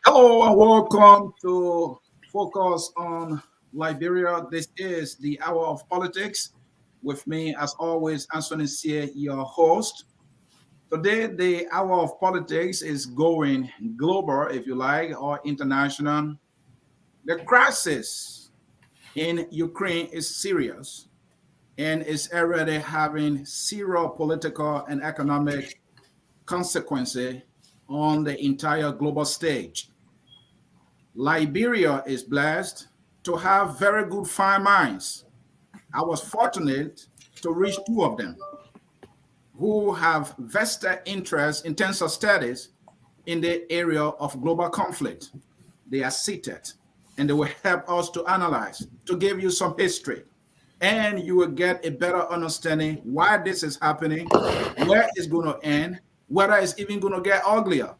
Hello and welcome to Focus on Liberia. This is the Hour of Politics. With me, as always, Ansony Sieh, your host. Today, the Hour of Politics is going global, if you like, or international. The crisis in Ukraine is serious and is already having serious political and economic consequences on the entire global stage. Liberia is blessed to have very good fine minds. I was fortunate to reach two of them who have vested interest in terms of studies in the area of global conflict. They are seated and they will help us to analyze, to give you some history, and you will get a better understanding why this is happening, where it's going to end, whether it's even going to get uglier.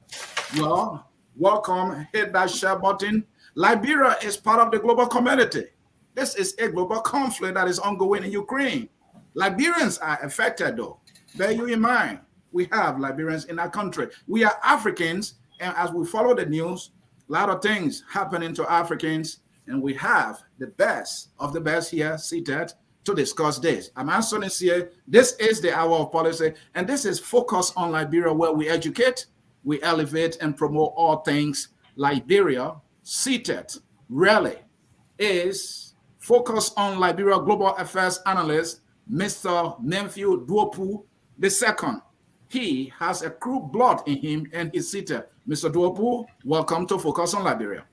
Well, welcome. Hit that share button. Liberia is part of the global community. This is a global conflict that is ongoing in Ukraine. Liberians are affected, though. Bear you in mind, we have Liberians in our country. We are Africans, and as we follow the news, a lot of things happening to Africans, and we have the best of the best here seated to discuss this. I'm Ansony here. This is the Hour of Policy, and this is Focus on Liberia, where we educate, we elevate, and promote all things Liberia. Seated really is Focus on Liberia Global Affairs Analyst, Mr. Mansfield Duopu II. He has a crew blood in him and he's seated. Mr. Duopu, welcome to Focus on Liberia.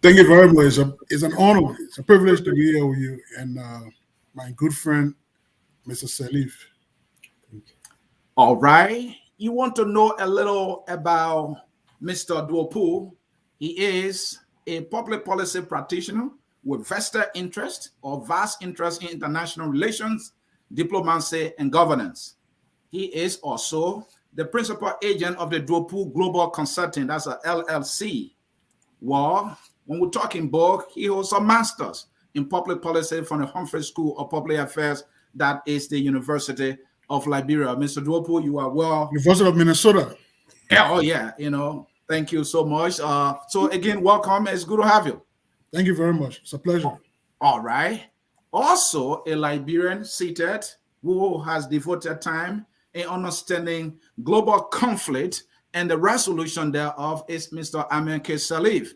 Thank you very much. It's an honor. It's a privilege to be here with you and my good friend, Mr. Salif. All right. You want to know a little about Mr. Duopu. He is a public policy practitioner with vested interest or vast interest in international relations, diplomacy, and governance. He is also the principal agent of the Duopu Global Consulting, that's a LLC. Well, when we're talking book, he holds a master's in public policy from the Humphrey School of Public Affairs, that is the University of Liberia. Mr. Duopu, you are well. University of Minnesota. Yeah, oh yeah, thank you so much. So again, welcome. It's good to have you. Thank you very much. It's a pleasure. All right. Also, a Liberian seated who has devoted time in understanding global conflict and the resolution thereof is Mr. Amen Salif.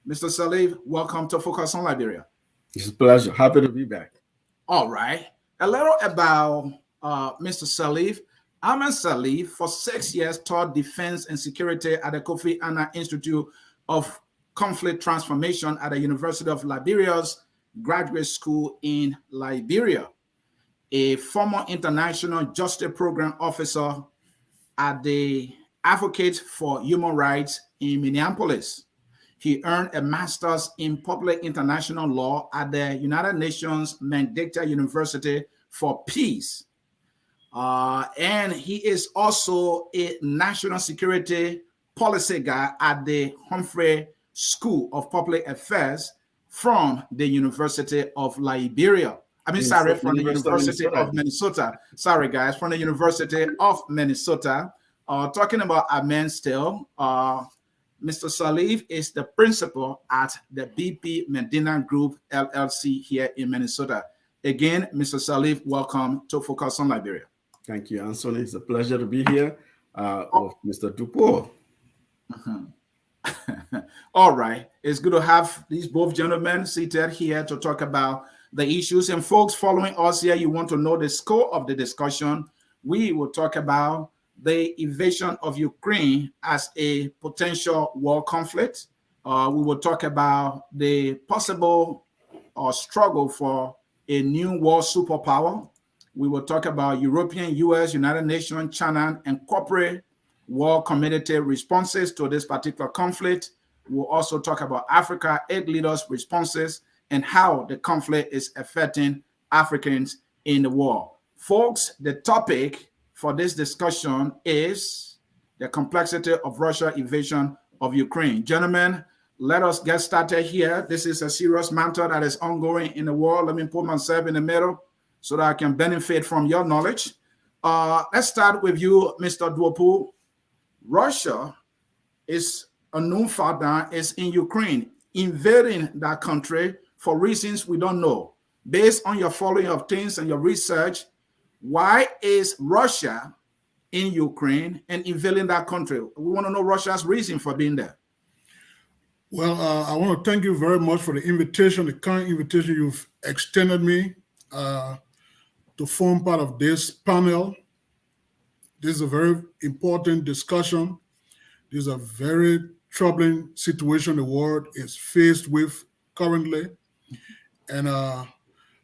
Mr. Salif, welcome to Focus on Liberia. It's a pleasure. Happy to be back. All right. A little about Mr. Salif. Amen Salif, for 6 years, taught defense and security at the Kofi Annan Institute of Conflict Transformation at the University of Liberia's Graduate School in Liberia. A former International Justice Program officer at the Advocate for Human Rights in Minneapolis. He earned a master's in public international law at the United Nations Mandate University for Peace. And he is also a national security policy guy at the Humphrey School of Public Affairs from the University of Liberia. From the University of Minnesota. Sorry, guys, from the University of Minnesota. Talking about Amen still, Mr. Salif is the principal at the BP Medina Group LLC here in Minnesota. Again, Mr. Salif, welcome to Focus on Liberia. Thank you, Ansony. It's a pleasure to be here with Mr. Duopu. All right. It's good to have these both gentlemen seated here to talk about the issues. And folks following us here, you want to know the scope of the discussion. We will talk about the invasion of Ukraine as a potential war conflict. We will talk about the possible struggle for a new world superpower. We will talk about European, US, United Nations, China, and corporate world community responses to this particular conflict. We'll also talk about Africa, aid leaders' responses, and how the conflict is affecting Africans in the world. Folks, the topic for this discussion is the complexity of Russia's invasion of Ukraine. Gentlemen, let us get started here. This is a serious matter that is ongoing in the world. Let me put myself in the middle so that I can benefit from your knowledge. Let's start with you, Mr. Duopu. Russia is unknown father is in Ukraine, invading that country for reasons we don't know. Based on your following of things and your research, why is Russia in Ukraine and invading that country? We want to know Russia's reason for being there. Well, I want to thank you very much for the invitation, the kind invitation you've extended me to form part of this panel. This is a very important discussion. This is a very troubling situation the world is faced with currently. And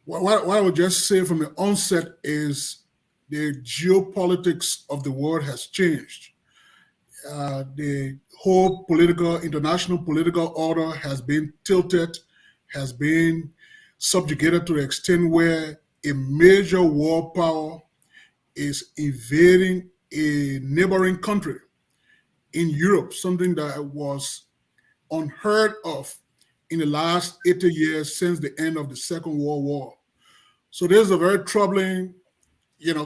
what I would just say from the onset is the geopolitics of the world has changed. The whole international political order has been tilted, has been subjugated to the extent where a major world power is invading a neighboring country in Europe, something that was unheard of in the last 80 years since the end of the Second World War. So there's a very troubling,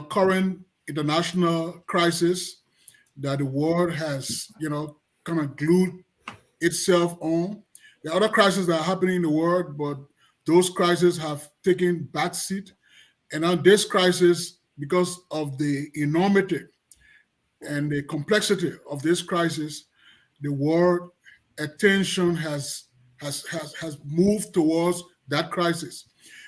current international crisis that the world has, kind of glued itself on. There are other crises that are happening in the world, but those crises have taken backseat. And now this crisis, because of the enormity and the complexity of this crisis, the world attention has moved towards that crisis.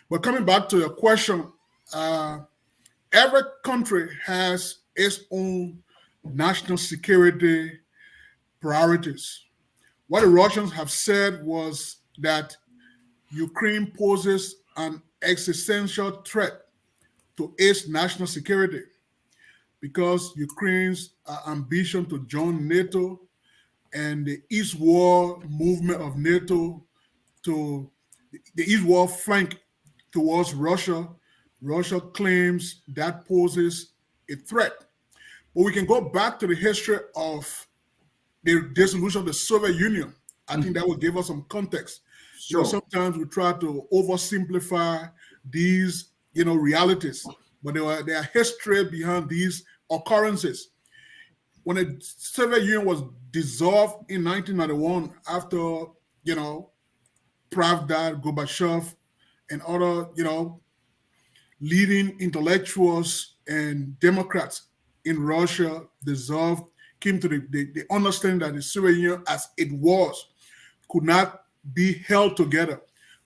But coming back to your question, every country has its own national security priorities. What the Russians have said was that Ukraine poses an existential threat to its national security because Ukraine's ambition to join NATO and the eastward movement of NATO to the eastward flank towards Russia, Russia claims that poses a threat. But we can go back to the history of the dissolution of the Soviet Union. I think that will give us some context. Sure. Sometimes we try to oversimplify these, realities, but there are history behind these occurrences. When the Soviet Union was dissolved in 1991 after, Pravda, Gorbachev, and other, leading intellectuals and Democrats in Russia dissolved, came to the understanding that the Soviet Union as it was could not be held together.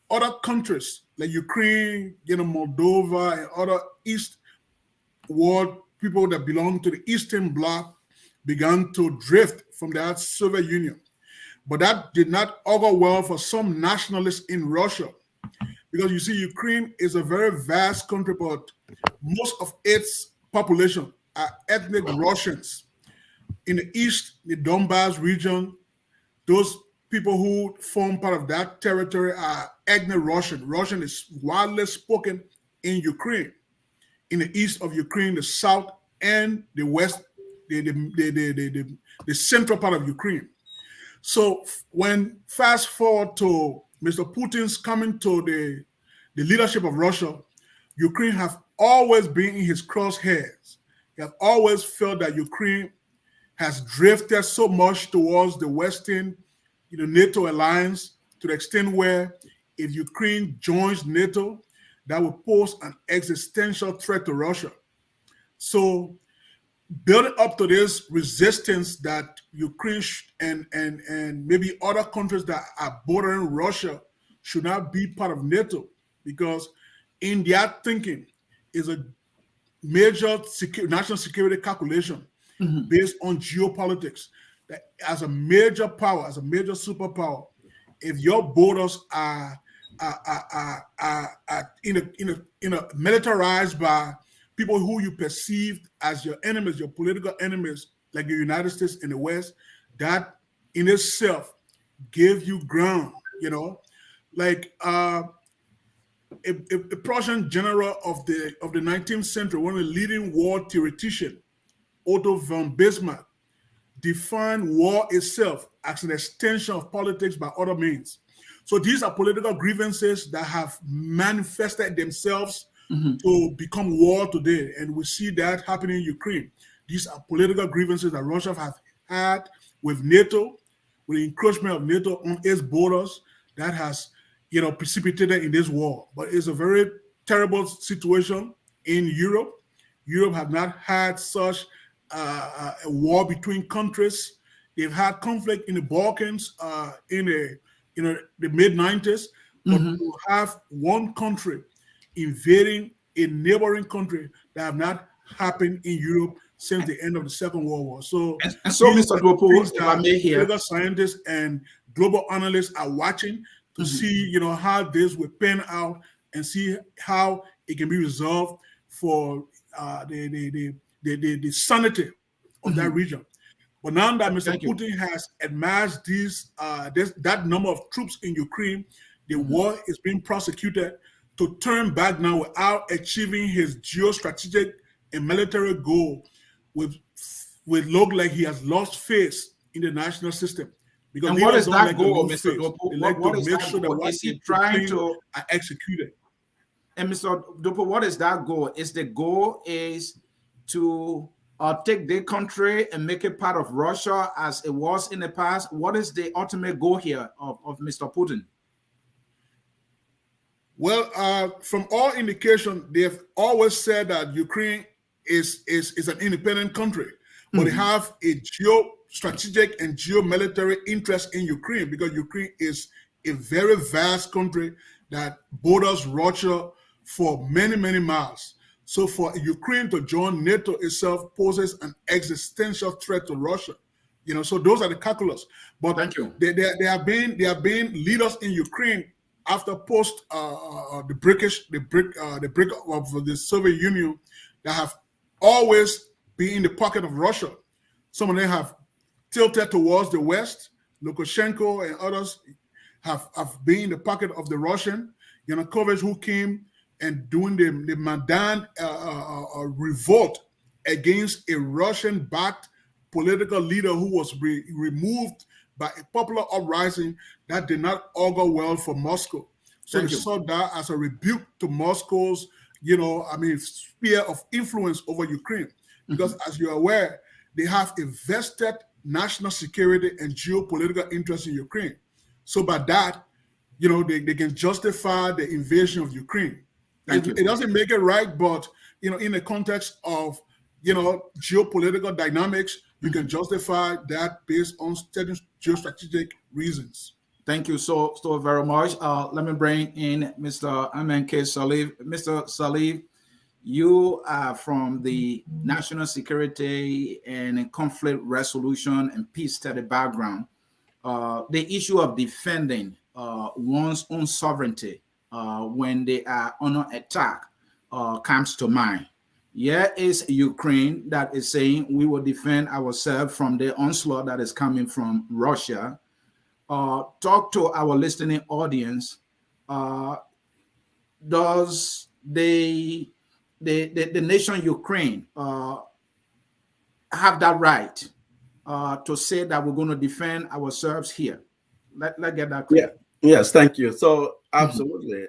Other countries like Ukraine, Moldova, and other East world people that belong to the Eastern Bloc began to drift from that Soviet Union. But that did not augur well for some nationalists in Russia. Because you see, Ukraine is a very vast country, but most of its population are ethnic Russians. In the east, the Donbass region, those people who form part of that territory are ethnic Russian. Russian is widely spoken in Ukraine. In the east of Ukraine, the south and the west, the central part of Ukraine. So when fast forward to Mr. Putin's coming to the leadership of Russia, Ukraine have always been in his crosshairs. He have always felt that Ukraine has drifted so much towards the Western, NATO alliance to the extent where if Ukraine joins NATO, that will pose an existential threat to Russia. So building up to this resistance that Ukraine and maybe other countries that are bordering Russia should not be part of NATO, because in their thinking is a major national security calculation based on geopolitics. That as a major power, as a major superpower, if your borders are militarized by people who you perceive as your enemies, your political enemies, like the United States and the West, that in itself gives you ground, like a Prussian general of the 19th century, one of the leading war theoreticians, Otto von Bismarck, defined war itself as an extension of politics by other means. So these are political grievances that have manifested themselves to become war today. And we see that happening in Ukraine. These are political grievances that Russia have had with NATO with the encroachment of NATO on its borders that has, precipitated in this war. But it's a very terrible situation in Europe. Europe have not had such a war between countries. They've had conflict in the Balkans in the mid-90s, but to have one country invading a neighboring country that have not happened in Europe since the end of the Second World War. So, and so Mr. Duopu, if I may here, political scientists and global analysts are watching to see, how this will pan out and see how it can be resolved for the sanity of that region. But now that Mr. Putin has amassed that number of troops in Ukraine, the war is being prosecuted. To turn back now without achieving his geostrategic and military goal would look like he has lost faith in the national system. Because and what is that goal, Mr. Duopu? What is that goal? Is he trying to execute it? And Mr. Duopu, what is that goal? Is the goal is to take the country and make it part of Russia as it was in the past? What is the ultimate goal here of Mr. Putin? Well, from all indication, they've always said that Ukraine is an independent country, but they have a geostrategic and geomilitary interest in Ukraine because Ukraine is a very vast country that borders Russia for many, many miles. So for Ukraine to join NATO itself poses an existential threat to Russia. So those are the calculus. But thank you. There have been leaders in Ukraine after post the breakup of the Soviet Union that have always been in the pocket of Russia. Some of them have tilted towards the West. Lukashenko and others have been in the pocket of the Russian. Yanukovych, who came and doing the Maidan revolt against a Russian-backed political leader who was removed by a popular uprising that did not augur well for Moscow. So they saw that as a rebuke to Moscow's, sphere of influence over Ukraine. Because as you're aware, they have a vested national security and geopolitical interest in Ukraine. So by that, they can justify the invasion of Ukraine. It doesn't make it right, but, in the context of, geopolitical dynamics, you can justify that based on certain geostrategic reasons. Thank you so very much. Let me bring in Mr. MNK Salih. Mr. Salih, you are from the National Security and Conflict Resolution and Peace Study background. The issue of defending one's own sovereignty when they are under attack comes to mind. Here is Ukraine that is saying we will defend ourselves from the onslaught that is coming from Russia. Talk to our listening audience. Does the nation Ukraine have that right to say that we're going to defend ourselves here? Let's get that clear. Yeah. Yes, thank you. So absolutely,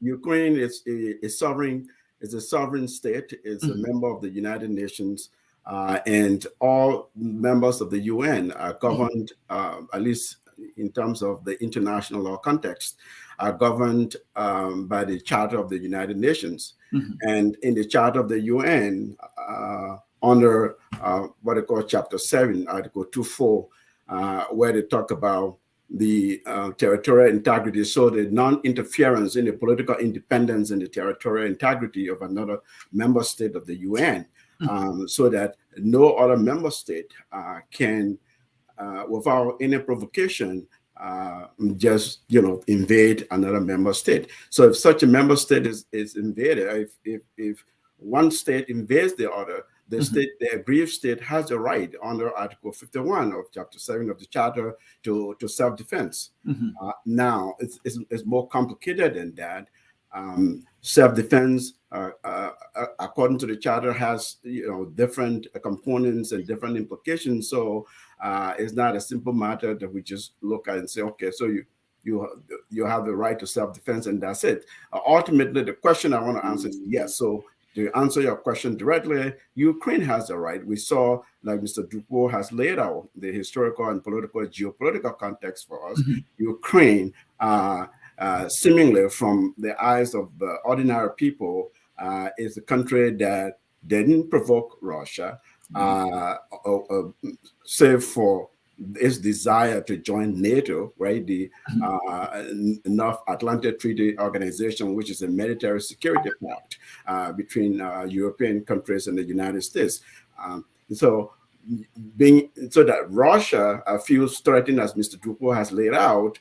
Ukraine is a sovereign. It's a sovereign state. It's a member of the United Nations, and all members of the UN are governed, at least in terms of the international law context, are governed by the Charter of the United Nations. And in the Charter of the UN, under what they call Chapter 7, Article 2.4, where they talk about the territorial integrity, so the non-interference in the political independence and the territorial integrity of another member state of the UN, so that no other member state can, without any provocation, just invade another member state. So if such a member state is invaded, if one state invades the other, the aggrieved state has a right under Article 51 of Chapter 7 of the Charter to self-defense. Now, it's more complicated than that. Self-defense, according to the Charter, has different components and different implications. So it's not a simple matter that we just look at and say, okay, so you have the right to self-defense and that's it. Ultimately, the question I want to answer is yes. So to answer your question directly, Ukraine has a right. We saw, like Mr. Duopu has laid out the historical and political, geopolitical context for us. Ukraine, seemingly from the eyes of the ordinary people, is a country that didn't provoke Russia, save for its desire to join NATO, right? The North Atlantic Treaty Organization, which is a military security pact between European countries and the United States. So that Russia feels threatened, as Mr. Duopu has laid out,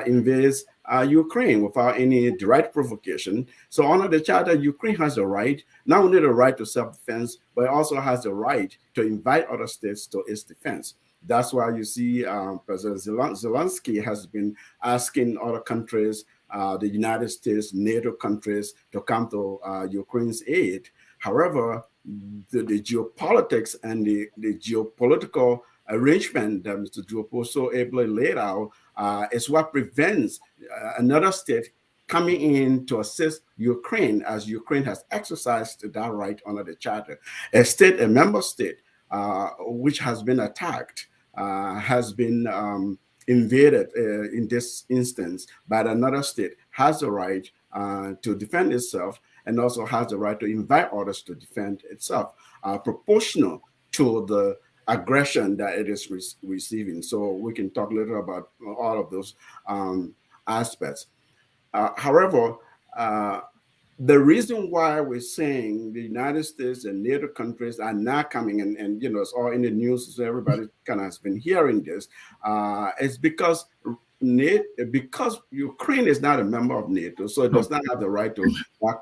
invades Ukraine without any direct provocation. So under the charter, Ukraine has the right, not only the right to self-defense, but it also has the right to invite other states to its defense. That's why you see President Zelensky has been asking other countries, the United States, NATO countries, to come to Ukraine's aid. However, the geopolitics and the geopolitical arrangement that Mr. Duopu so ably laid out is what prevents another state coming in to assist Ukraine, as Ukraine has exercised that right under the charter. A member state, which has been attacked, has been invaded in this instance by another state, has the right to defend itself, and also has the right to invite others to defend itself, proportional to the aggression that it is receiving. So we can talk a little about all of those aspects. However, the reason why we're saying the United States and NATO countries are not coming, and you know, it's all in the news, so everybody kind of has been hearing this, is because Ukraine is not a member of NATO, so it does not have the right to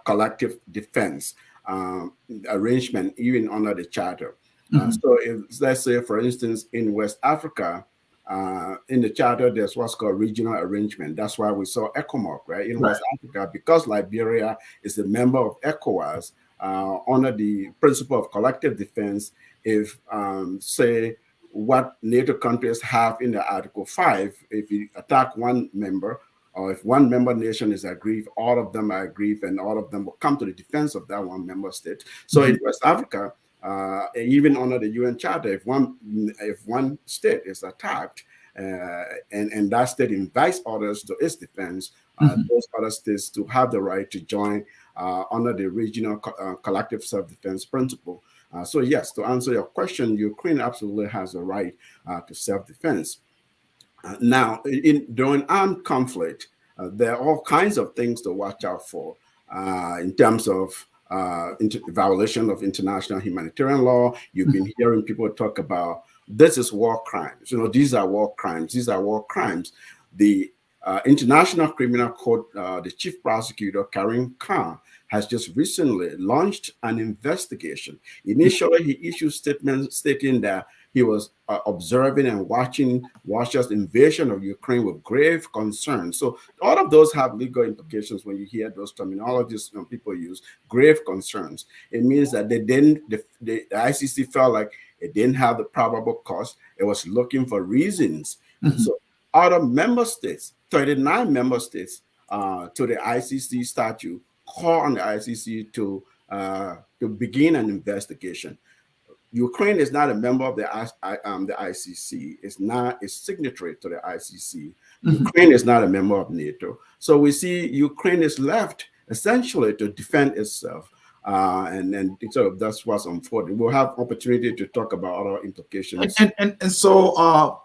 collective defense arrangement, even under the charter. So let's say, for instance, in West Africa, in the charter, there's what's called regional arrangement. That's why we saw ECOMOG, right? In West Africa, because Liberia is a member of ECOWAS, under the principle of collective defense, if, say, what NATO countries have in the Article 5, if you attack one member, or if one member nation is aggrieved, all of them are aggrieved, and all of them will come to the defense of that one member state. So in West Africa, even under the UN Charter, if one state is attacked and that state invites others to its defense, those other states to have the right to join under the regional collective self-defense principle. So yes, to answer your question, Ukraine absolutely has a right to self-defense. Now, during armed conflict, there are all kinds of things to watch out for in terms of violation of international humanitarian law. You've been hearing people talk about this is war crimes. You know, these are war crimes. These are war crimes. The International Criminal Court, the chief prosecutor, Karim Khan, has just recently launched an investigation. Initially, he issued statements stating that he was observing and watching Russia's invasion of Ukraine with grave concern. So all of those have legal implications when you hear those terminologies when people use grave concerns. It means that the ICC felt like it didn't have the probable cause. It was looking for reasons. And so other member states, 39 member states, to the ICC statute, call on the ICC to begin an investigation. Ukraine is not a member of the ICC. It's not a signatory to the ICC. Ukraine is not a member of NATO. So we see Ukraine is left essentially to defend itself. And so that's what's unfolding. We'll have opportunity to talk about other implications. And so,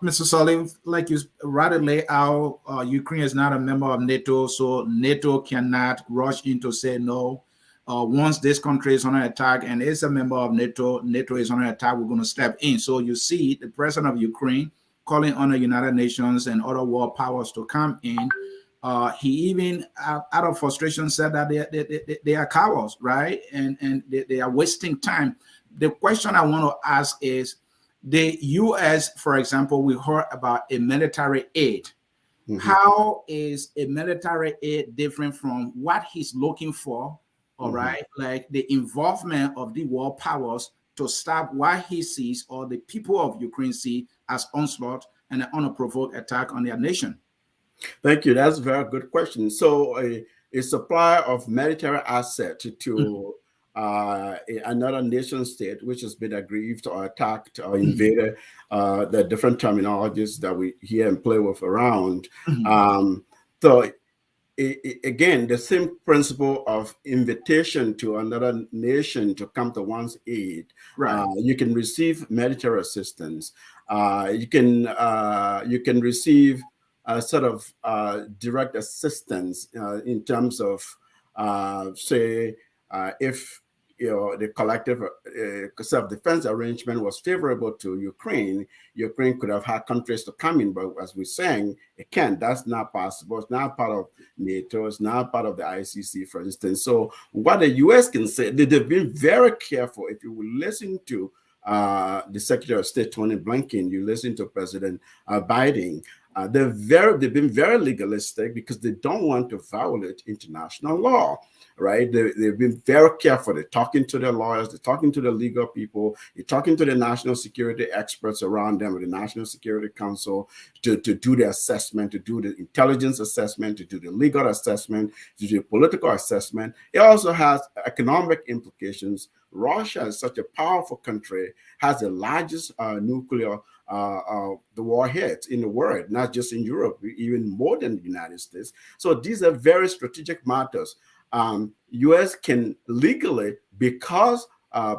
Mr. Salim, like you rather lay out, Ukraine is not a member of NATO, so NATO cannot rush in to say no. Once this country is under attack and is a member of NATO, NATO is under attack, we're going to step in. So you see the president of Ukraine calling on the United Nations and other world powers to come in. He even, out of frustration, said that they are cowards, right? And they are wasting time. The question I want to ask is, the U.S., for example, we heard about a military aid. How is a military aid different from what he's looking for? All right, like the involvement of the world powers to stop what he sees or the people of Ukraine see as onslaught and an unprovoked attack on their nation? Thank you. That's a very good question. So a supply of military asset to another nation state which has been aggrieved or attacked or invaded, the different terminologies that we hear and play with around. So again, the same principle of invitation to another nation to come to one's aid. Right. You can receive military assistance. You can receive sort of direct assistance in terms of, say, if the collective self-defense arrangement was favorable to Ukraine, Ukraine could have had countries to come in, but as we're saying, it can't. That's not possible. It's not part of NATO. It's not part of the ICC, for instance. So what the U.S. can say, they've been very careful. If you will listen to the Secretary of State, Tony Blinken, you listen to President Biden, they've been very legalistic because they don't want to violate international law. Right? They've been very careful. They're talking to their lawyers, they're talking to the legal people, they're talking to the national security experts around them, or the National Security Council, to do the assessment, to do the intelligence assessment, to do the legal assessment, to do the political assessment. It also has economic implications. Russia is such a powerful country, has the largest nuclear the warheads in the world, not just in Europe, even more than the United States. So these are very strategic matters. U.S. can legally, because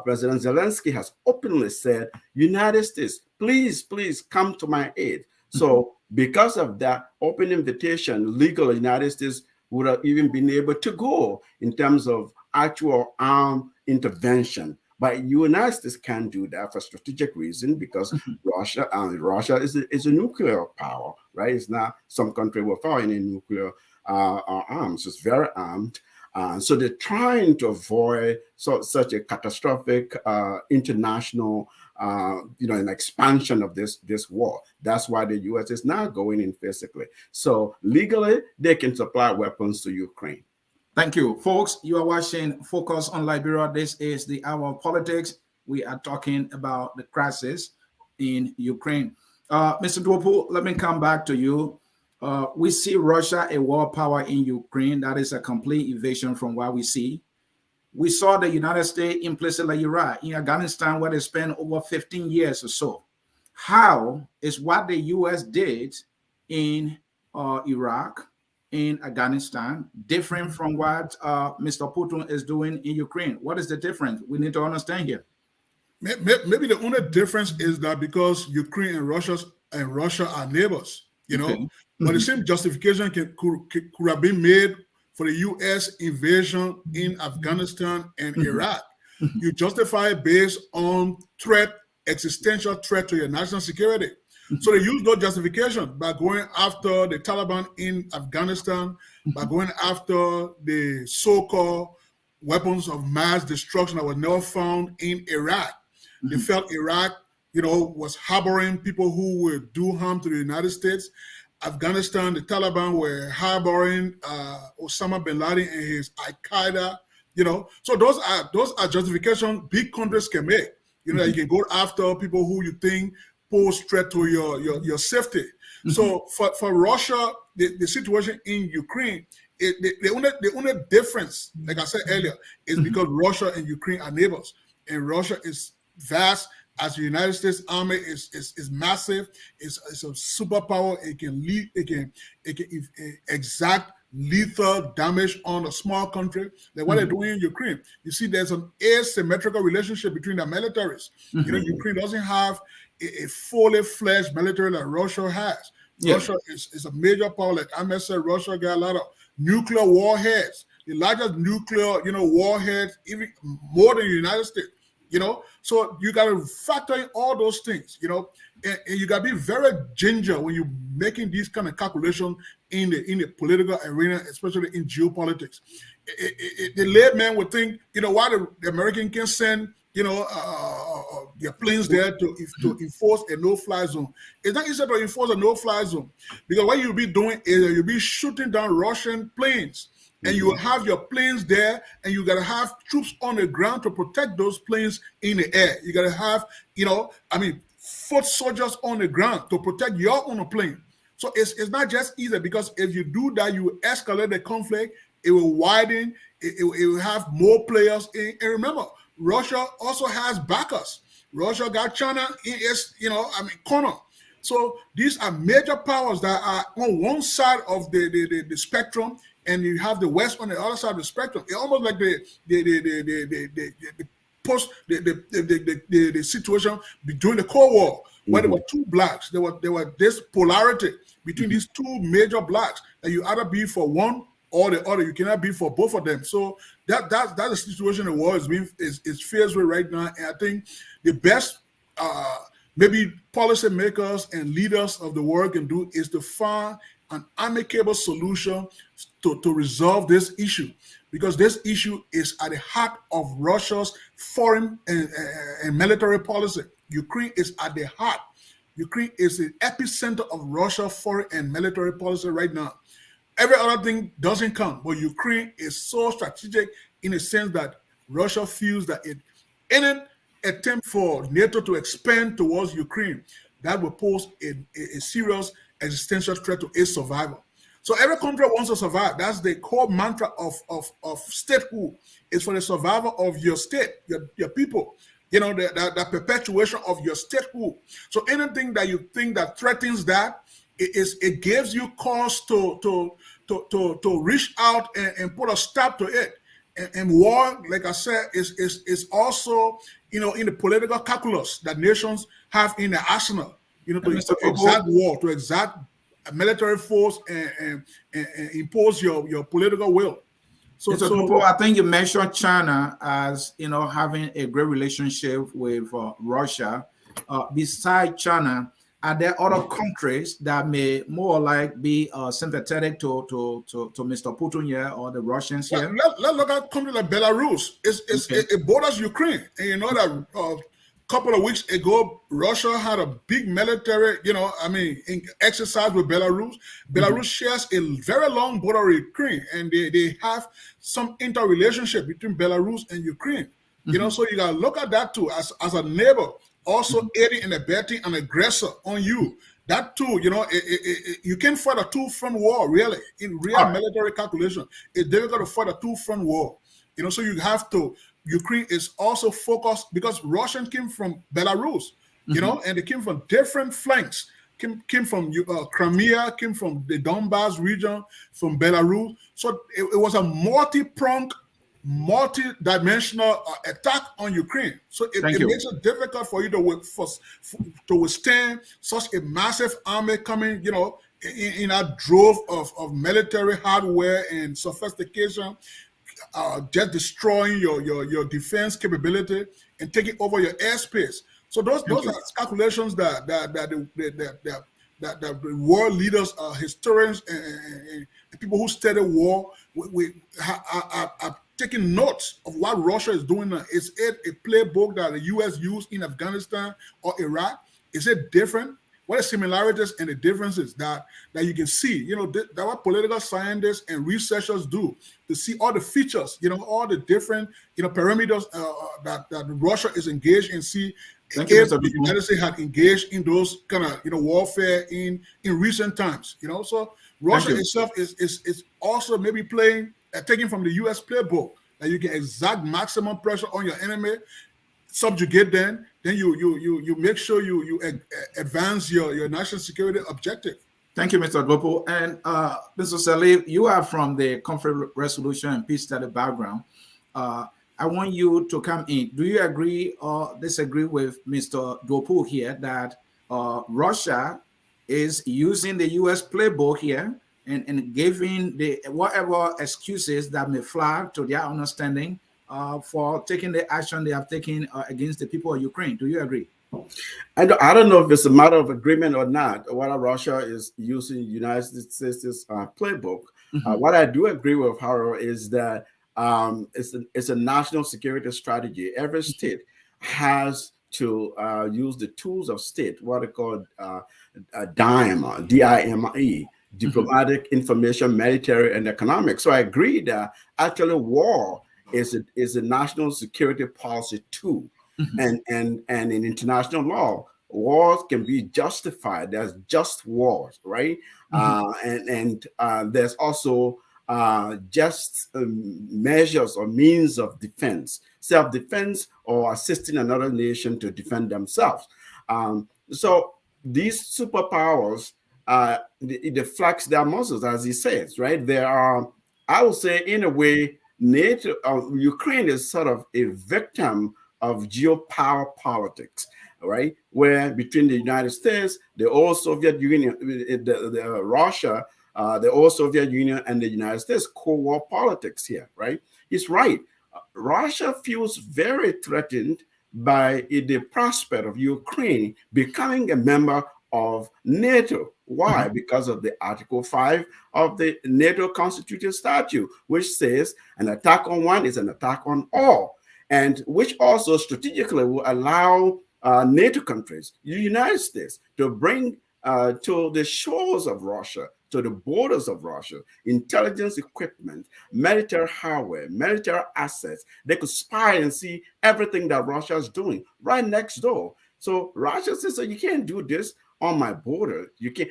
President Zelensky has openly said, United States, please, please come to my aid. So because of that open invitation, legally, United States would have even been able to go in terms of actual armed intervention. But United States can't do that for strategic reason because Russia is a nuclear power, right? It's not some country without any nuclear arms. It's very armed. So they're trying to avoid such a catastrophic international, an expansion of this war. That's why the U.S. is now going in physically. So legally, they can supply weapons to Ukraine. Thank you, folks. You are watching Focus on Liberia. This is the Hour of Politics. We are talking about the crisis in Ukraine. Mr. Duopu, let me come back to you. We see Russia a world power in Ukraine. That is a complete evasion from what we see. We saw the United States in places like Iraq, in Afghanistan, where they spent over 15 years or so. How is what the U.S. did in Iraq, in Afghanistan, different from what Mr. Putin is doing in Ukraine? What is the difference? We need to understand here. Maybe the only difference is that because Ukraine and Russia are neighbors, Okay. But the same justification could have been made for the U.S. invasion in Afghanistan and Iraq. You justify it based on existential threat to your national security. So they use no justification by going after the Taliban in Afghanistan, by going after the so-called weapons of mass destruction that were never found in Iraq. They felt Iraq, was harboring people who would do harm to the United States. Afghanistan, the Taliban were harboring Osama bin Laden and his Al-Qaeda, So those are justifications big countries can make. You can go after people who you think pose threat to your safety. So for Russia, the situation in Ukraine, the only difference, like I said earlier, is because Russia and Ukraine are neighbors, and Russia is vast. As the United States Army is massive, it's a superpower. It can exact lethal damage on a small country. Like what they're doing in Ukraine. You see, there's an asymmetrical relationship between the militaries. Ukraine doesn't have a fully fledged military like Russia has. Yeah. Russia is a major power. Like Ahmed said, Russia got a lot of nuclear warheads. The largest nuclear, warheads, even more than the United States. So you got to factor in all those things, and you got to be very ginger when you're making these kind of calculations in the political arena, especially in geopolitics. The layman would think, why the American can send, their planes there to enforce a no-fly zone. It's not easy to enforce a no-fly zone because what you'll be doing is you'll be shooting down Russian planes. And you will have your planes there, and you got to have troops on the ground to protect those planes in the air. You got to have, foot soldiers on the ground to protect your own plane. So it's not just easy because if you do that, you escalate the conflict. It will widen. it will have more players in. And remember, Russia also has backers. Russia got China in its, corner. So these are major powers that are on one side of the spectrum, and you have the West on the other side of the spectrum. It's almost like the post the situation during the Cold War, where there were two blocks. There were this polarity between these two major blocks that you either be for one or the other. You cannot be for both of them. So that's the situation the world is faced with right now. And I think the best maybe policymakers and leaders of the world can do is to find an amicable solution to resolve this issue, because this issue is at the heart of Russia's foreign and military policy. Ukraine is at the heart. Ukraine is the epicenter of Russia's foreign and military policy right now. Every other thing doesn't count, but Ukraine is so strategic in a sense that Russia feels that any attempt for NATO to expand towards Ukraine, that will pose a serious existential threat to its survival. So every country wants to survive. That's the core mantra of statehood, is for the survival of your state, your people, the perpetuation of your statehood. So anything that you think that threatens that, it gives you cause to reach out and put a stop to it. And war, like I said, is also, in the political calculus that nations have in the arsenal, to exact war, to exact military force and impose your political will. So I think you mentioned China as, having a great relationship with Russia. Besides China, are there other countries that may more like be sympathetic to Mr. Putin here or the Russians here? Let's look at a country like Belarus. It borders Ukraine, and you know that a couple of weeks ago, Russia had a big military, exercise with Belarus. Belarus shares a very long border with Ukraine, and they have some interrelationship between Belarus and Ukraine. So you gotta look at that too as a neighbor, also aiding and abetting an aggressor on you. That too, you can't fight a two-front war, really. In real military calculation, it's difficult to fight a two-front war. So you have to. Ukraine is also focused because Russians came from Belarus, and they came from different flanks. Came from Crimea, came from the Donbass region, from Belarus. So it was a multi-pronged, multi-dimensional attack on Ukraine. So it makes it difficult for you to withstand such a massive army coming, in a drove of military hardware and sophistication. Just destroying your defense capability and taking over your airspace. So those are calculations that the world leaders, historians, and people who study war, are taking notes of what Russia is doing now. Is it a playbook that the U.S. used in Afghanistan or Iraq? Is it different? What are the similarities and the differences that you can see? That what political scientists and researchers do to see all the features, all the different, parameters that Russia is engaged in. See if the United States had engaged in those kind of, warfare in recent times. So Russia itself is also maybe taking from the U.S. playbook that you can exact maximum pressure on your enemy, subjugate them. Then you make sure you advance your national security objective. Thank you, Mr. Duopu. And Mr. Salih, you are from the conflict resolution and peace study background. I want you to come in. Do you agree or disagree with Mr. Duopu here that Russia is using the U.S. playbook here and giving whatever excuses that may fly to their understanding for taking the action they have taken against the people of Ukraine? Do you agree? I don't know if it's a matter of agreement or not, whether Russia is using the United States' playbook. What I do agree with, however, is that it's a national security strategy. Every state has to use the tools of state, what they call DIME, D-I-M-E, diplomatic, information, military, and economic. So I agree that actually war is a national security policy tool. And in international law, wars can be justified. There's just wars, right? And there's also just measures or means of defense, self-defense, or assisting another nation to defend themselves. So these superpowers, they flex their muscles, as he says, right? There are, I would say, in a way, NATO, Ukraine is sort of a victim of geopower politics, right? Where between the United States, the old Soviet Union, Russia, the old Soviet Union, and the United States, Cold War politics here, right? He's right. Russia feels very threatened by the prospect of Ukraine becoming a member of NATO. Why? Because of the Article 5 of the NATO Constitution Statute, which says an attack on one is an attack on all, and which also strategically will allow NATO countries, the United States, to bring to the shores of Russia, to the borders of Russia, intelligence equipment, military hardware, military assets. They could spy and see everything that Russia is doing right next door. So Russia says, so you can't do this on my border. You can't.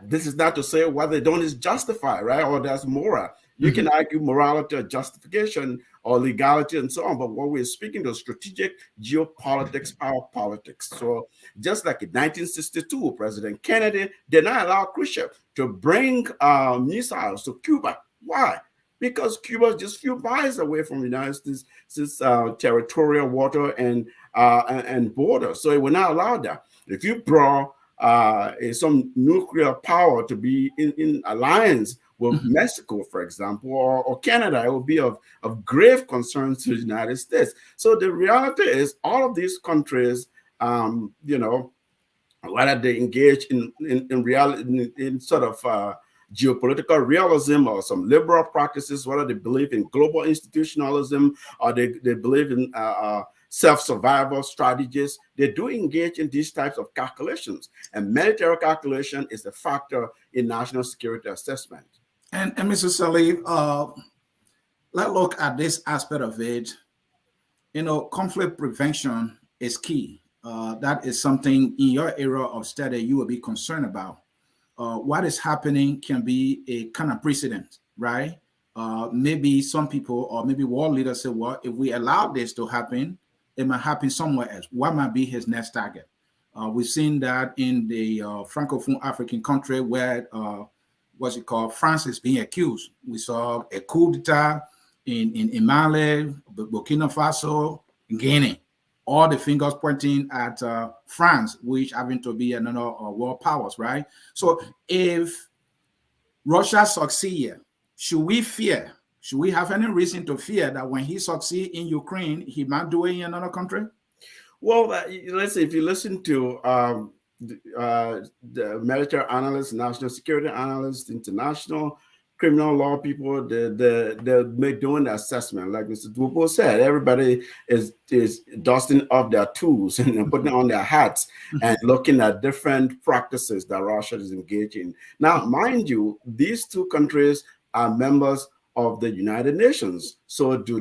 This is not to say what they don't is justified, right? Or that's moral. You can argue morality or justification or legality and so on. But what we're speaking to strategic geopolitics, power politics. So just like in 1962, President Kennedy did not allow Khrushchev to bring missiles to Cuba. Why? Because Cuba is just a few miles away from the United States' territorial water and border. So it will not allow that. If you brought some nuclear power to be in alliance with Mexico, for example, or Canada, it will be of grave concern to the United States. So the reality is all of these countries, whether they engage in reality, in sort of geopolitical realism or some liberal practices, whether they believe in global institutionalism or they believe in self-survival strategies, they do engage in these types of calculations. And military calculation is a factor in national security assessment. And Mr. Salih, let's look at this aspect of it. Conflict prevention is key. That is something in your area of study you will be concerned about. What is happening can be a kind of precedent, right? Maybe some people or maybe world leaders say, well, if we allow this to happen, it might happen somewhere else. What might be his next target? We've seen that in the Francophone African country where France is being accused. We saw a coup d'etat in Mali, Burkina Faso, Guinea. All the fingers pointing at France, which happen to be another world powers, right? So if Russia succeeds, should we fear? Should we have any reason to fear that when he succeeds in Ukraine, he might do it in another country? Well, let's say if you listen to the military analysts, national security analysts, international criminal law people, they're doing the assessment. Like Mr. Duopu said, everybody is dusting off their tools and putting on their hats and looking at different practices that Russia is engaging in. Now, mind you, these two countries are members of the United Nations. So do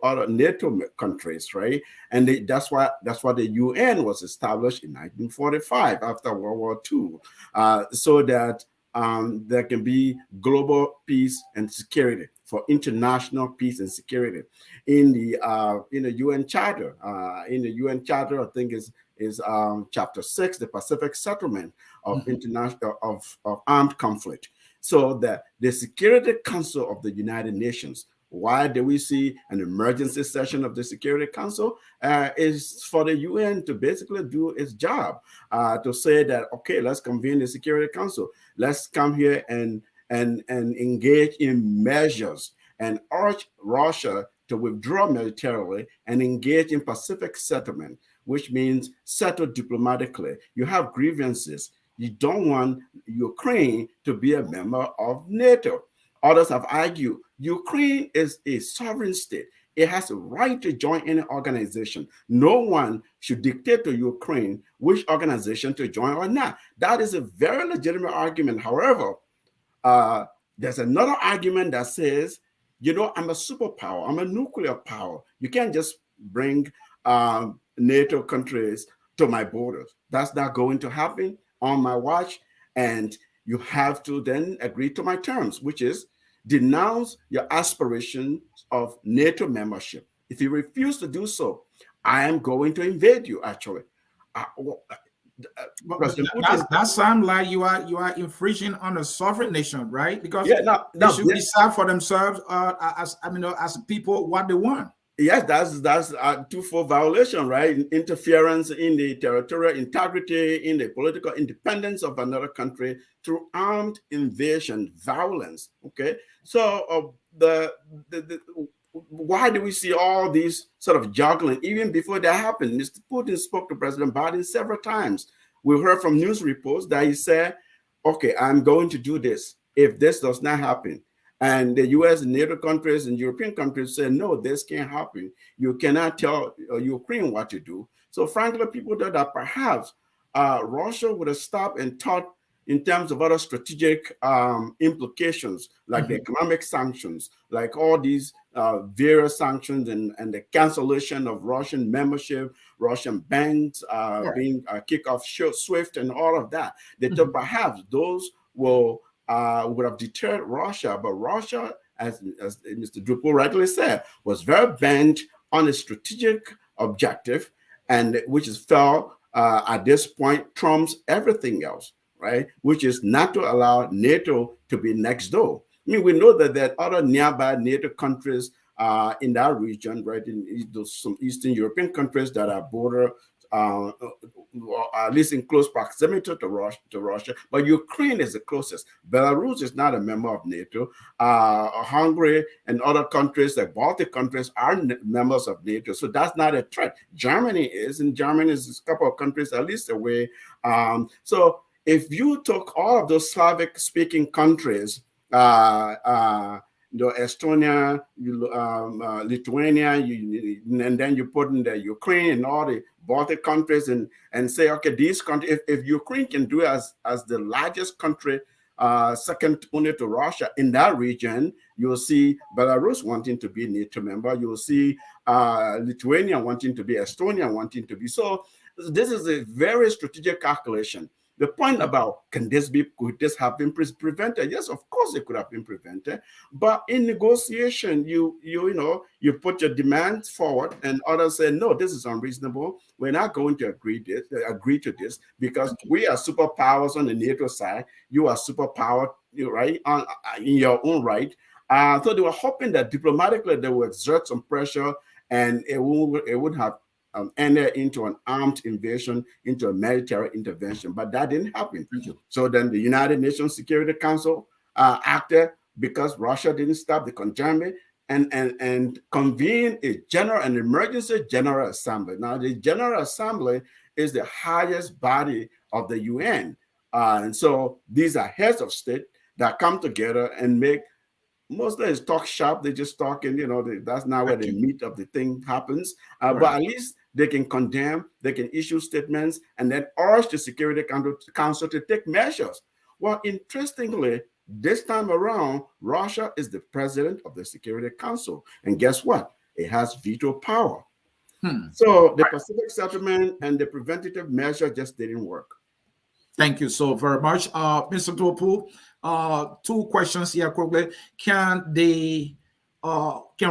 other NATO countries, right? And that's why the UN was established in 1945 after World War II, so that there can be global peace and security, for international peace and security. In the UN Charter, I think is Chapter 6, the Pacific Settlement of international of armed conflict. So that the Security Council of the United Nations, why do we see an emergency session of the Security Council? Is for the UN to basically do its job, to say that, okay, let's convene the Security Council. Let's come here and engage in measures and urge Russia to withdraw militarily and engage in Pacific settlement, which means settle diplomatically. You have grievances. You don't want Ukraine to be a member of NATO. Others have argued Ukraine is a sovereign state. It has a right to join any organization. No one should dictate to Ukraine which organization to join or not. That is a very legitimate argument. However, there's another argument that says, I'm a superpower. I'm a nuclear power. You can't just bring NATO countries to my borders. That's not going to happen on my watch, and you have to then agree to my terms, which is denounce your aspirations of NATO membership. If you refuse to do so, I am going to invade you, actually. But that sounds like you are infringing on a sovereign nation, right? Because they should decide for themselves as people what they want. Yes, that's a twofold violation, right? Interference in the territorial integrity, in the political independence of another country through armed invasion, violence. Okay, so why do we see all these sort of juggling even before that happened? Mr. Putin spoke to President Biden several times. We heard from news reports that he said, "Okay, I'm going to do this if this does not happen." And the US and NATO countries and European countries say, no, this can't happen. You cannot tell Ukraine what to do. So frankly, people thought that perhaps Russia would have stopped and thought in terms of other strategic implications, like the economic sanctions, like all these various sanctions and the cancellation of Russian membership, Russian banks being kicked off SWIFT and all of that. They thought perhaps those will would have deterred Russia, but Russia, as Mr. Duopu rightly said, was very bent on a strategic objective, and which is felt at this point trumps everything else, right? Which is not to allow NATO to be next door. I mean, we know that there are other nearby NATO countries in that region, right? In some Eastern European countries that are border at least in close proximity to Russia, but Ukraine is the closest. Belarus is not a member of NATO. Hungary and other countries, like Baltic countries, are members of NATO, so that's not a threat. Germany is, and Germany is a couple of countries at least away. So if you took all of those Slavic-speaking countries, Estonia, Lithuania, and then you put in the Ukraine and all the Baltic countries and say, okay, these countries, if Ukraine can do as the largest country, second only to Russia in that region, you'll see Belarus wanting to be a NATO member. You'll see Lithuania wanting to be, Estonia wanting to be. So this is a very strategic calculation. The point about could this have been prevented? Yes, of course it could have been prevented. But in negotiation, you put your demands forward, and others say, no, this is unreasonable. We're not going to agree to this because we are superpowers on the NATO side. You are superpower, right, in your own right. So they were hoping that diplomatically they would exert some pressure, and it would have ended into an armed invasion, into a military intervention, but that didn't happen. So then the United Nations Security Council acted because Russia didn't stop the conjoinment and convened an emergency General Assembly. Now the General Assembly is the highest body of the UN, and so these are heads of state that come together and make. Mostly it's talk shop. They just talk, and that's not where the meat of the thing happens. But at least they can condemn, they can issue statements, and then urge the Security Council to take measures. Well, interestingly, this time around, Russia is the president of the Security Council, and guess what? It has veto power. So the Pacific settlement and the preventative measure just didn't work. Thank you so very much, Mr. Duopu. Two questions here quickly. Can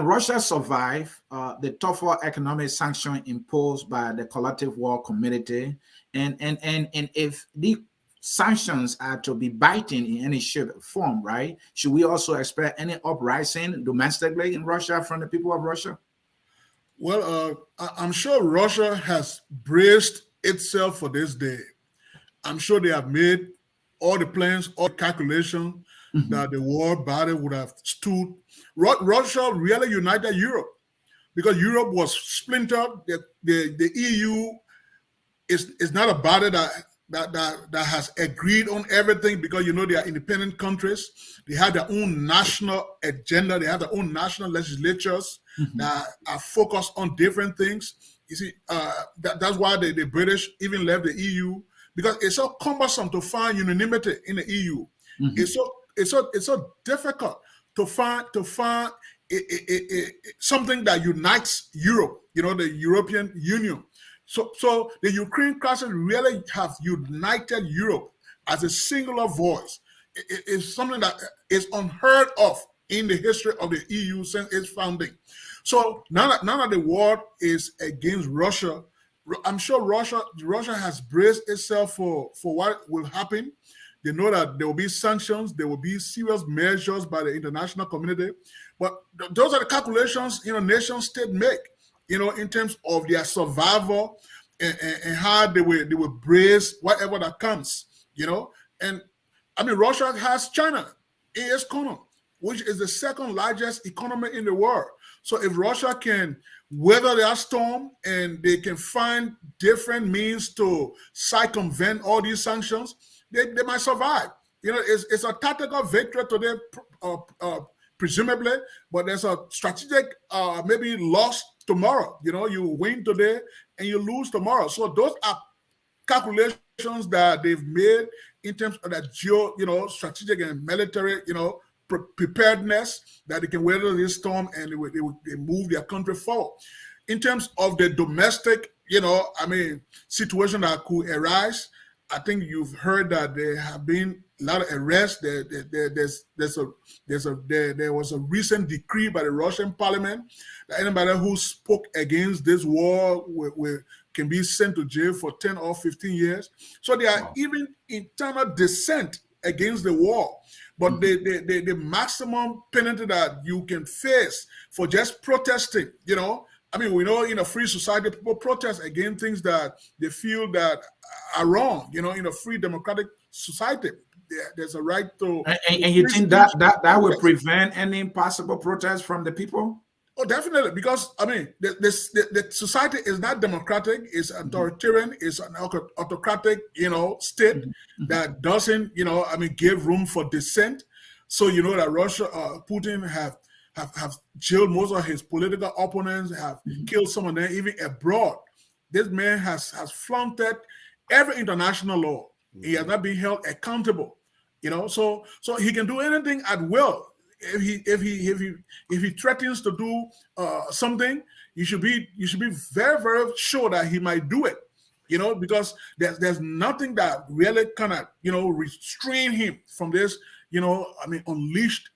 Russia survive the tougher economic sanction imposed by the collective world community? And if the sanctions are to be biting in any shape or form, right? Should we also expect any uprising domestically in Russia from the people of Russia? Well, I'm sure Russia has braced itself for this day. I'm sure they have made all the plans, all the calculations that the world body would have stood. Russia really united Europe because Europe was splintered. The EU is not a body that has agreed on everything because, they are independent countries. They have their own national agenda. They have their own national legislatures that are focused on different things. You see, that's why the British even left the EU, because it's so cumbersome to find unanimity in the EU. It's so difficult to find something that unites Europe. The European Union. So the Ukraine crisis really have united Europe as a singular voice. It's something that is unheard of in the history of the EU since its founding. So now that the world is against Russia, I'm sure Russia has braced itself for what will happen. They know that there will be sanctions, there will be serious measures by the international community. But those are the calculations, nation state make, in terms of their survival and how they will brace whatever that comes, And I mean, Russia has China in its corner, which is the second largest economy in the world. So if Russia can weather that storm and they can find different means to circumvent all these sanctions, they might survive. It's a tactical victory today, presumably, but there's a strategic maybe loss tomorrow. You win today and you lose tomorrow. So those are calculations that they've made in terms of that strategic and military, preparedness, that they can weather this storm and they move their country forward. In terms of the domestic, situation that could arise, I think you've heard that there have been a lot of arrests. There was a recent decree by the Russian parliament that anybody who spoke against this war can be sent to jail for 10 or 15 years. So there are even internal dissent against the war. But the maximum penalty that you can face for just protesting, we know in a free society, people protest against things that they feel that are wrong, in a free democratic society. There's a right to... And you think that will prevent any possible protest from the people? Oh, definitely, because the society is not democratic; it's authoritarian, it's an autocratic, state that doesn't, give room for dissent. So that Russia, Putin have jailed most of his political opponents, have killed some of them, even abroad. This man has flaunted every international law. He has not been held accountable. So he can do anything at will. If he threatens to do something, you should be very, very sure that he might do it. Because there's nothing that really kind of restrain him from this. Unleashed,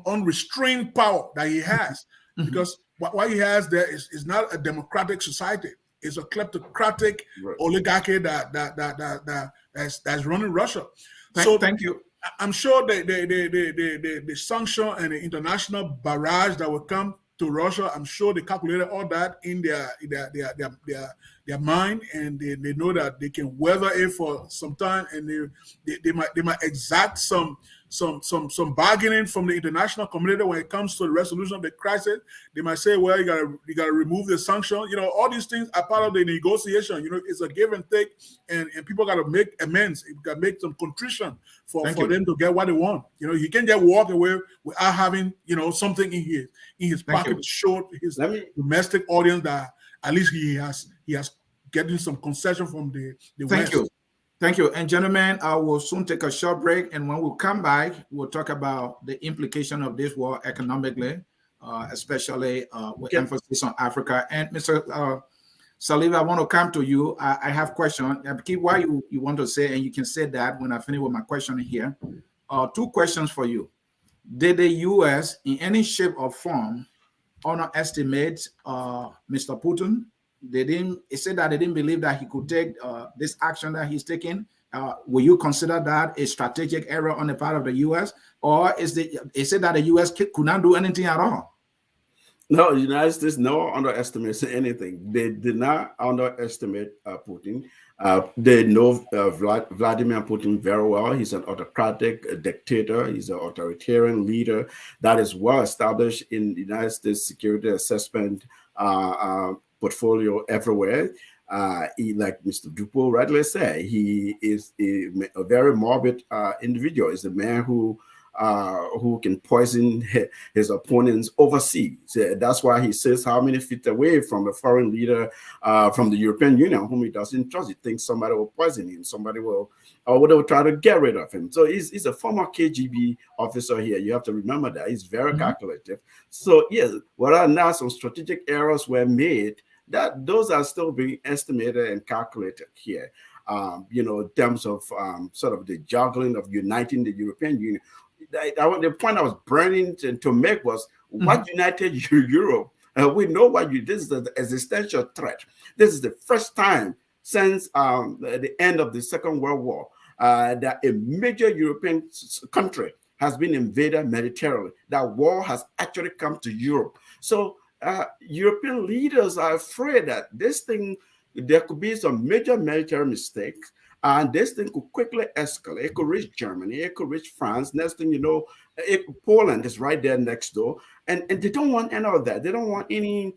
unrestrained power that he has. Because what he has there is not a democratic society. It's a kleptocratic oligarchy that's running Russia. Thank you. I'm sure the sanction and the international barrage that will come to Russia, I'm sure they calculated all that in their mind, and they know that they can weather it for some time, and they might exact some bargaining from the international community when it comes to the resolution of the crisis. They might say, well, you gotta remove the sanction. All these things are part of the negotiation. It's a give and take, and people gotta make amends. You gotta make some contrition for them to get what they want. You can't just walk away without having something in his pocket to show his domestic audience that at least he has getting some concession from the West. Thank you. And gentlemen, I will soon take a short break. And when we come back, we'll talk about the implication of this war economically, especially with emphasis on Africa. And Mr. Saliva, I want to come to you. I have a question. Keep what you want to say, and you can say that when I finish with my question here. Two questions for you. Did the U.S. in any shape or form underestimate Mr. Putin? It said that they didn't believe that he could take this action that he's taking. Will you consider that a strategic error on the part of the U.S., or it said that the U.S. could not do anything at all? No, the United States never underestimates anything. They did not underestimate Putin. They know Vladimir Putin very well. He's an autocratic dictator. He's an authoritarian leader that is well established in the United States security assessment portfolio everywhere. Like Mr. Duopu rightly said, he is a very morbid individual. He's a man who can poison his opponents overseas. That's why he sits how many feet away from a foreign leader from the European Union whom he doesn't trust. He thinks somebody will poison him, somebody will try to get rid of him. So he's a former KGB officer here. You have to remember that. He's very calculative. So yes, whether or not some strategic errors were made, that those are still being estimated and calculated here. In terms of sort of the juggling of uniting the European Union. the point I was burning to make was what united Europe. We know this is an existential threat. This is the first time since the end of the Second World War that a major European country has been invaded militarily. That war has actually come to Europe. So European leaders are afraid that there could be some major military mistakes, and this thing could quickly escalate. It could reach Germany, it could reach France. Next thing you know, Poland is right there next door, and they don't want any of that. They don't want any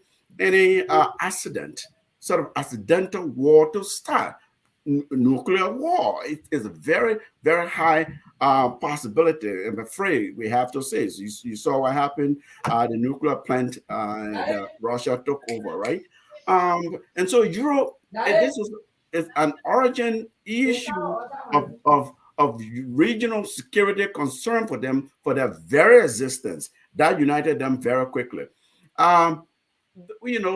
accidental war to start. Nuclear war. It is a very, very high possibility. I'm afraid we have to say. So you saw what happened. The nuclear plant that Russia took over, right? And so Europe, this is an origin issue of regional security concern for them, for their very existence. That united them very quickly.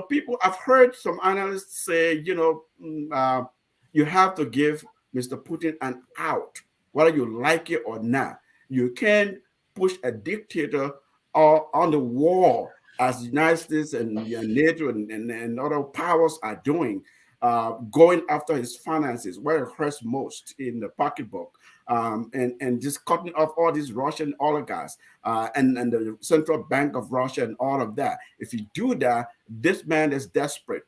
People, I've heard some analysts say, you have to give Mr. Putin an out, whether you like it or not. You can't push a dictator on the wall as the United States and NATO and other powers are doing, going after his finances, where it hurts most in the pocketbook, and just cutting off all these Russian oligarchs and the Central Bank of Russia and all of that. If you do that, this man is desperate.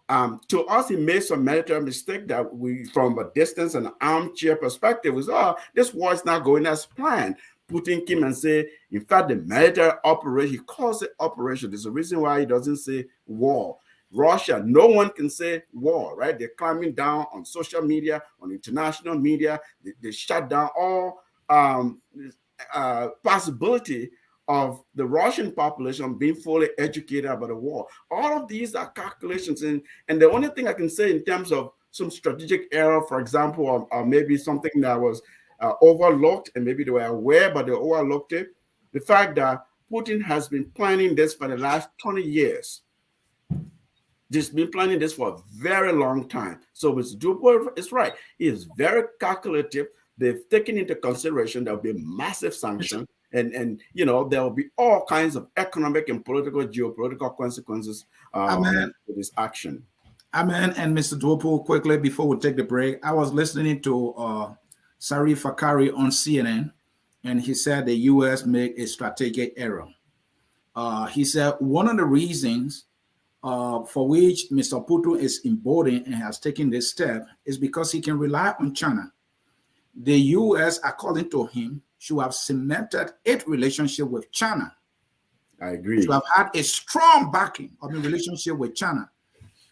To us, he made some military mistake that we, from a distance and an armchair perspective, was, this war is not going as planned. Putin came and say, in fact, the military operation, he calls it operation. There's a reason why he doesn't say war. Russia, no one can say war, right? They're climbing down on social media, on international media. They shut down all possibility of the Russian population being fully educated about the war. All of these are calculations. And the only thing I can say in terms of some strategic error, for example, or maybe something that was overlooked, and maybe they were aware, but they overlooked it, the fact that Putin has been planning this for the last 20 years. Just been planning this for a very long time. So Mr. Duopu is right. He is very calculative. They've taken into consideration there will be massive sanctions. And there will be all kinds of economic and political, geopolitical consequences for this action. Amen. And Mr. Duopu, quickly before we take the break, I was listening to Sieh Fakari on CNN, and he said the U.S. made a strategic error. He said one of the reasons for which Mr. Putin is emboldened and has taken this step is because he can rely on China. The U.S., according to him, should have cemented its relationship with China. I agree. Should have had a strong backing of the relationship with China.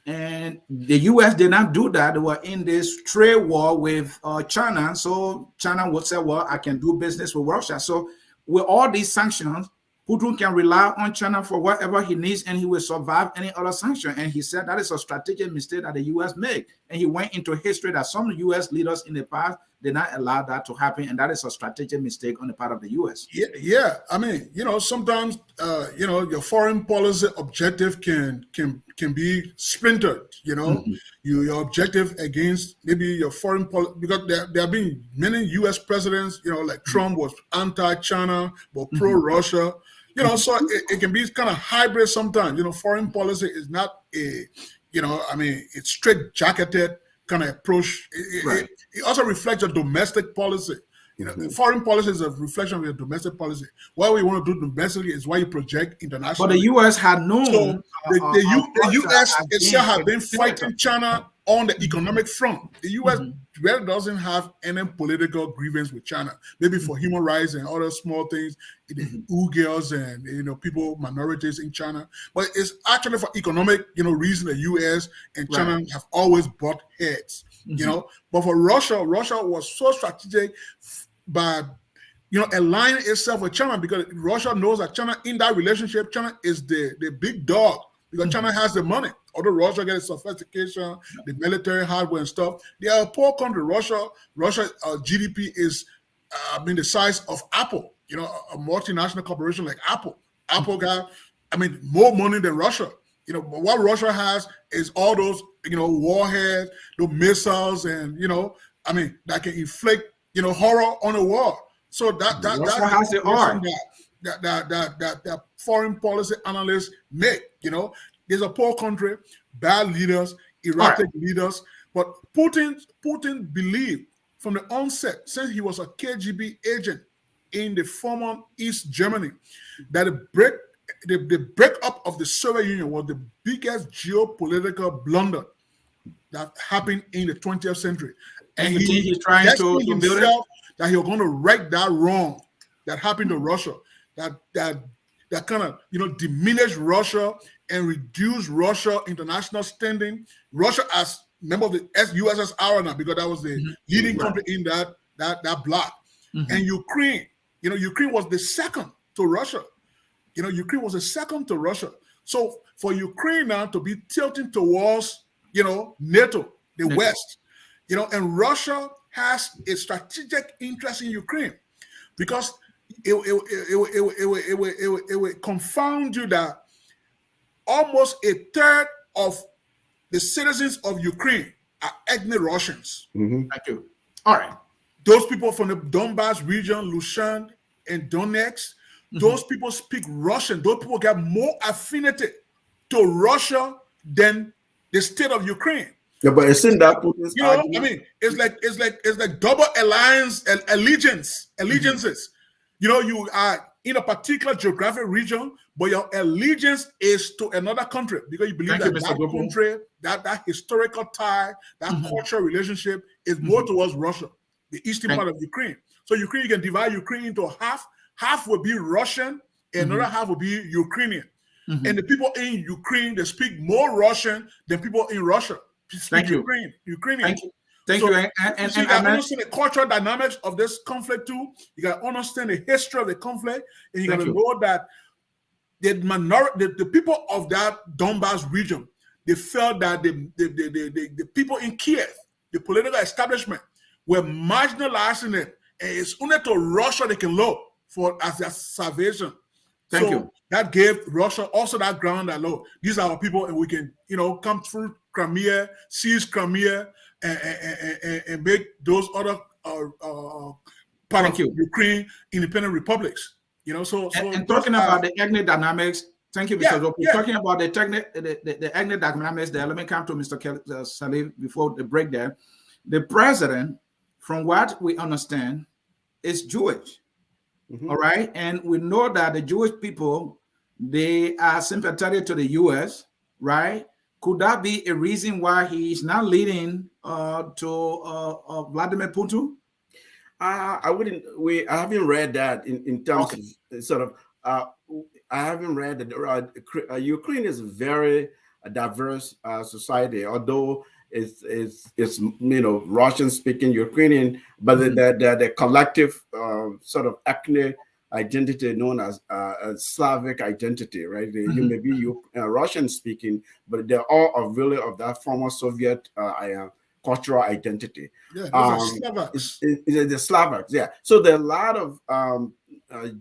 And the U.S. did not do that. They were in this trade war with China. So China would say, well, I can do business with Russia. So with all these sanctions, Putin can rely on China for whatever he needs, and he will survive any other sanction. And he said that is a strategic mistake that the U.S. made. And he went into history that some U.S. leaders in the past did not allow that to happen, and that is a strategic mistake on the part of the U.S. Yeah. I mean, sometimes your foreign policy objective can be splintered. Your objective against maybe your foreign policy, because there have been many U.S. presidents, like Trump was anti-China but pro-Russia. So it can be kind of hybrid sometimes. Foreign policy is not it's straight-jacketed kind of approach. It also reflects your domestic policy. Foreign policy is a reflection of your domestic policy. What we want to do domestically is why you project internationally. But the U.S. had known. So the U.S. itself has been fighting China on the economic front. The U.S. really doesn't have any political grievance with China. Maybe for human rights and other small things, the Uyghurs and people, minorities in China. But it's actually for economic reason the U.S. and China have always butt heads. But for Russia was so strategic by aligning itself with China, because Russia knows that China, in that relationship, China is the big dog, because China has the money. Although Russia gets sophistication, the military hardware and stuff, they are a poor country. Russia GDP is the size of Apple, a multinational corporation like Apple. Apple got, more money than Russia. But what Russia has is all those, warheads, those missiles, and that can inflict, horror on the world. So that Russia has the oil. that foreign policy analysts make. You know, there's a poor country, bad leaders, erratic leaders, but Putin believed from the onset, since he was a KGB agent in the former East Germany, that the breakup of the Soviet Union was the biggest geopolitical blunder that happened in the 20th century. And you think he's trying to build it? That he was going to right that wrong that happened to Russia, that kind of diminish Russia and reduce Russia international standing. Russia as member of the USSR now, because that was the leading country in that bloc. And Ukraine, Ukraine was the second to Russia. Ukraine was the second to Russia. So for Ukraine now to be tilting towards NATO, the West, and Russia has a strategic interest in Ukraine, because it will confound you that almost a third of the citizens of Ukraine are ethnic Russians. Thank you. All right. Those people from the Donbass region, Luhansk and Donetsk, those people speak Russian. Those people get more affinity to Russia than the state of Ukraine. Yeah, but isn't that Putin's argument? I mean, it's like double allegiances. You are in a particular geographic region, but your allegiance is to another country because you believe that country, that historical tie, that cultural relationship is more towards Russia, the eastern part of Ukraine. So Ukraine, you can divide Ukraine into half. Half will be Russian, and another half will be Ukrainian. And the people in Ukraine, they speak more Russian than people in Russia. Thank you. Ukrainian. Thank you. And you got to understand the cultural dynamics of this conflict too. You got to understand the history of the conflict, and you got to know that the people of that Donbass region, they felt that the people in Kiev, the political establishment, were marginalizing it, and it's only to Russia they can look for as their salvation. Thank you. That gave Russia also that ground that look, these are our people, and we can come through Crimea, seize Crimea, and make those other part of Ukraine independent republics. So talking about the ethnic dynamics. Thank you, Mr. Duopu. Talking about the ethnic dynamics there. Let me come to Mr. Salih before the break there. The president, from what we understand, is Jewish. All right, and we know that the Jewish people, they are sympathetic to the U.S. Right? Could that be a reason why he is not leading to Vladimir Putin? I haven't read that in terms of sort of. I haven't read that. Ukraine is a very diverse society, although it's Russian speaking Ukrainian, but the collective sort of ethnic identity known as Slavic identity, right? You may be Russian speaking, but they're all really of that former Soviet cultural identity. Yeah, those are Slovaks. The Slovaks, yeah. So there are a lot of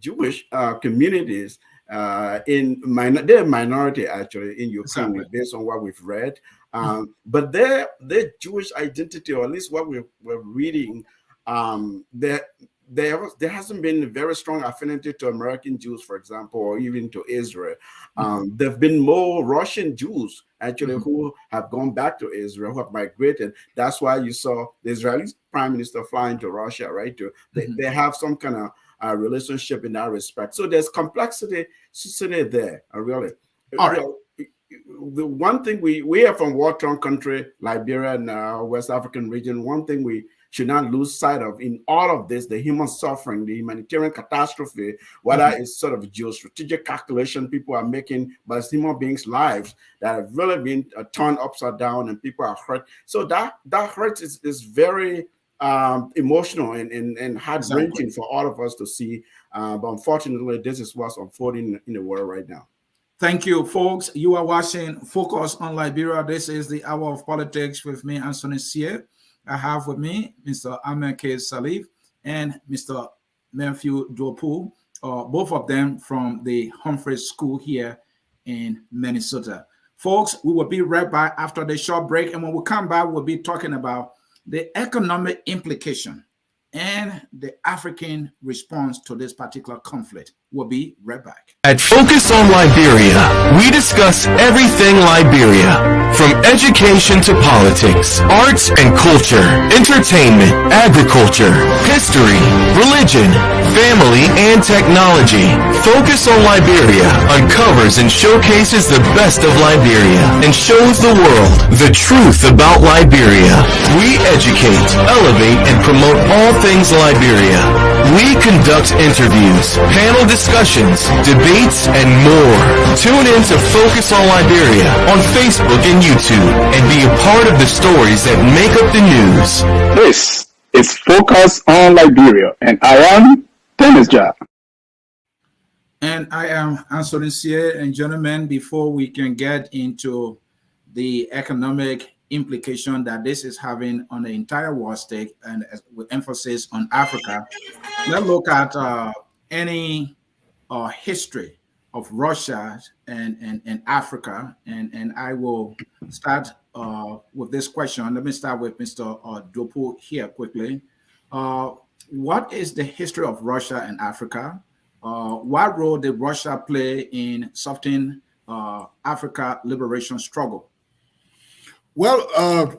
Jewish communities they're a minority actually in Ukraine, based on what we've read. But their Jewish identity, or at least what we're reading, there hasn't been a very strong affinity to American Jews, for example, or even to Israel. There have been more Russian Jews actually who have gone back to Israel, who have migrated. That's why you saw the Israeli prime minister flying to Russia, right? They have some kind of relationship in that respect. So there's complexity there, really. All right. The one thing we are from war-torn country, Liberia and West African region. One thing we should not lose sight of in all of this, the human suffering, the humanitarian catastrophe, whether it's sort of geostrategic calculation people are making, but it's human beings' lives that have really been turned upside down and people are hurt. So that hurt is very emotional and heart-wrenching for all of us to see. But unfortunately, this is what's unfolding in the world right now. Thank you, folks. You are watching Focus on Liberia. This is the Hour of Politics with me, Ansony Sieh. I have with me Mr. Ahmed K. Salih and Mr. Mansfield Duopu, both of them from the Humphrey School here in Minnesota. Folks, we will be right back after the short break. And when we come back, we'll be talking about the economic implication and the African response to this particular conflict. We'll be right back. At Focus on Liberia, we discuss everything Liberia, from education to politics, arts and culture, entertainment, agriculture, history, religion, family, and technology. Focus on Liberia uncovers and showcases the best of Liberia and shows the world the truth about Liberia. We educate, elevate, and promote all things Liberia. We conduct interviews, panel discussions, debates, and more. Tune in to Focus on Liberia on Facebook and YouTube and be a part of the stories that make up the news. This is Focus on Liberia, and I am Dennis Jah. And I am Ansony Sieh. And gentlemen, before we can get into the economic implication that this is having on the entire world state, and with emphasis on Africa, let's look at any history of Russia and Africa. And I will start with this question. Let me start with Mr. Duopu here quickly. What is the history of Russia and Africa? What role did Russia play in softening Africa liberation struggle? Well,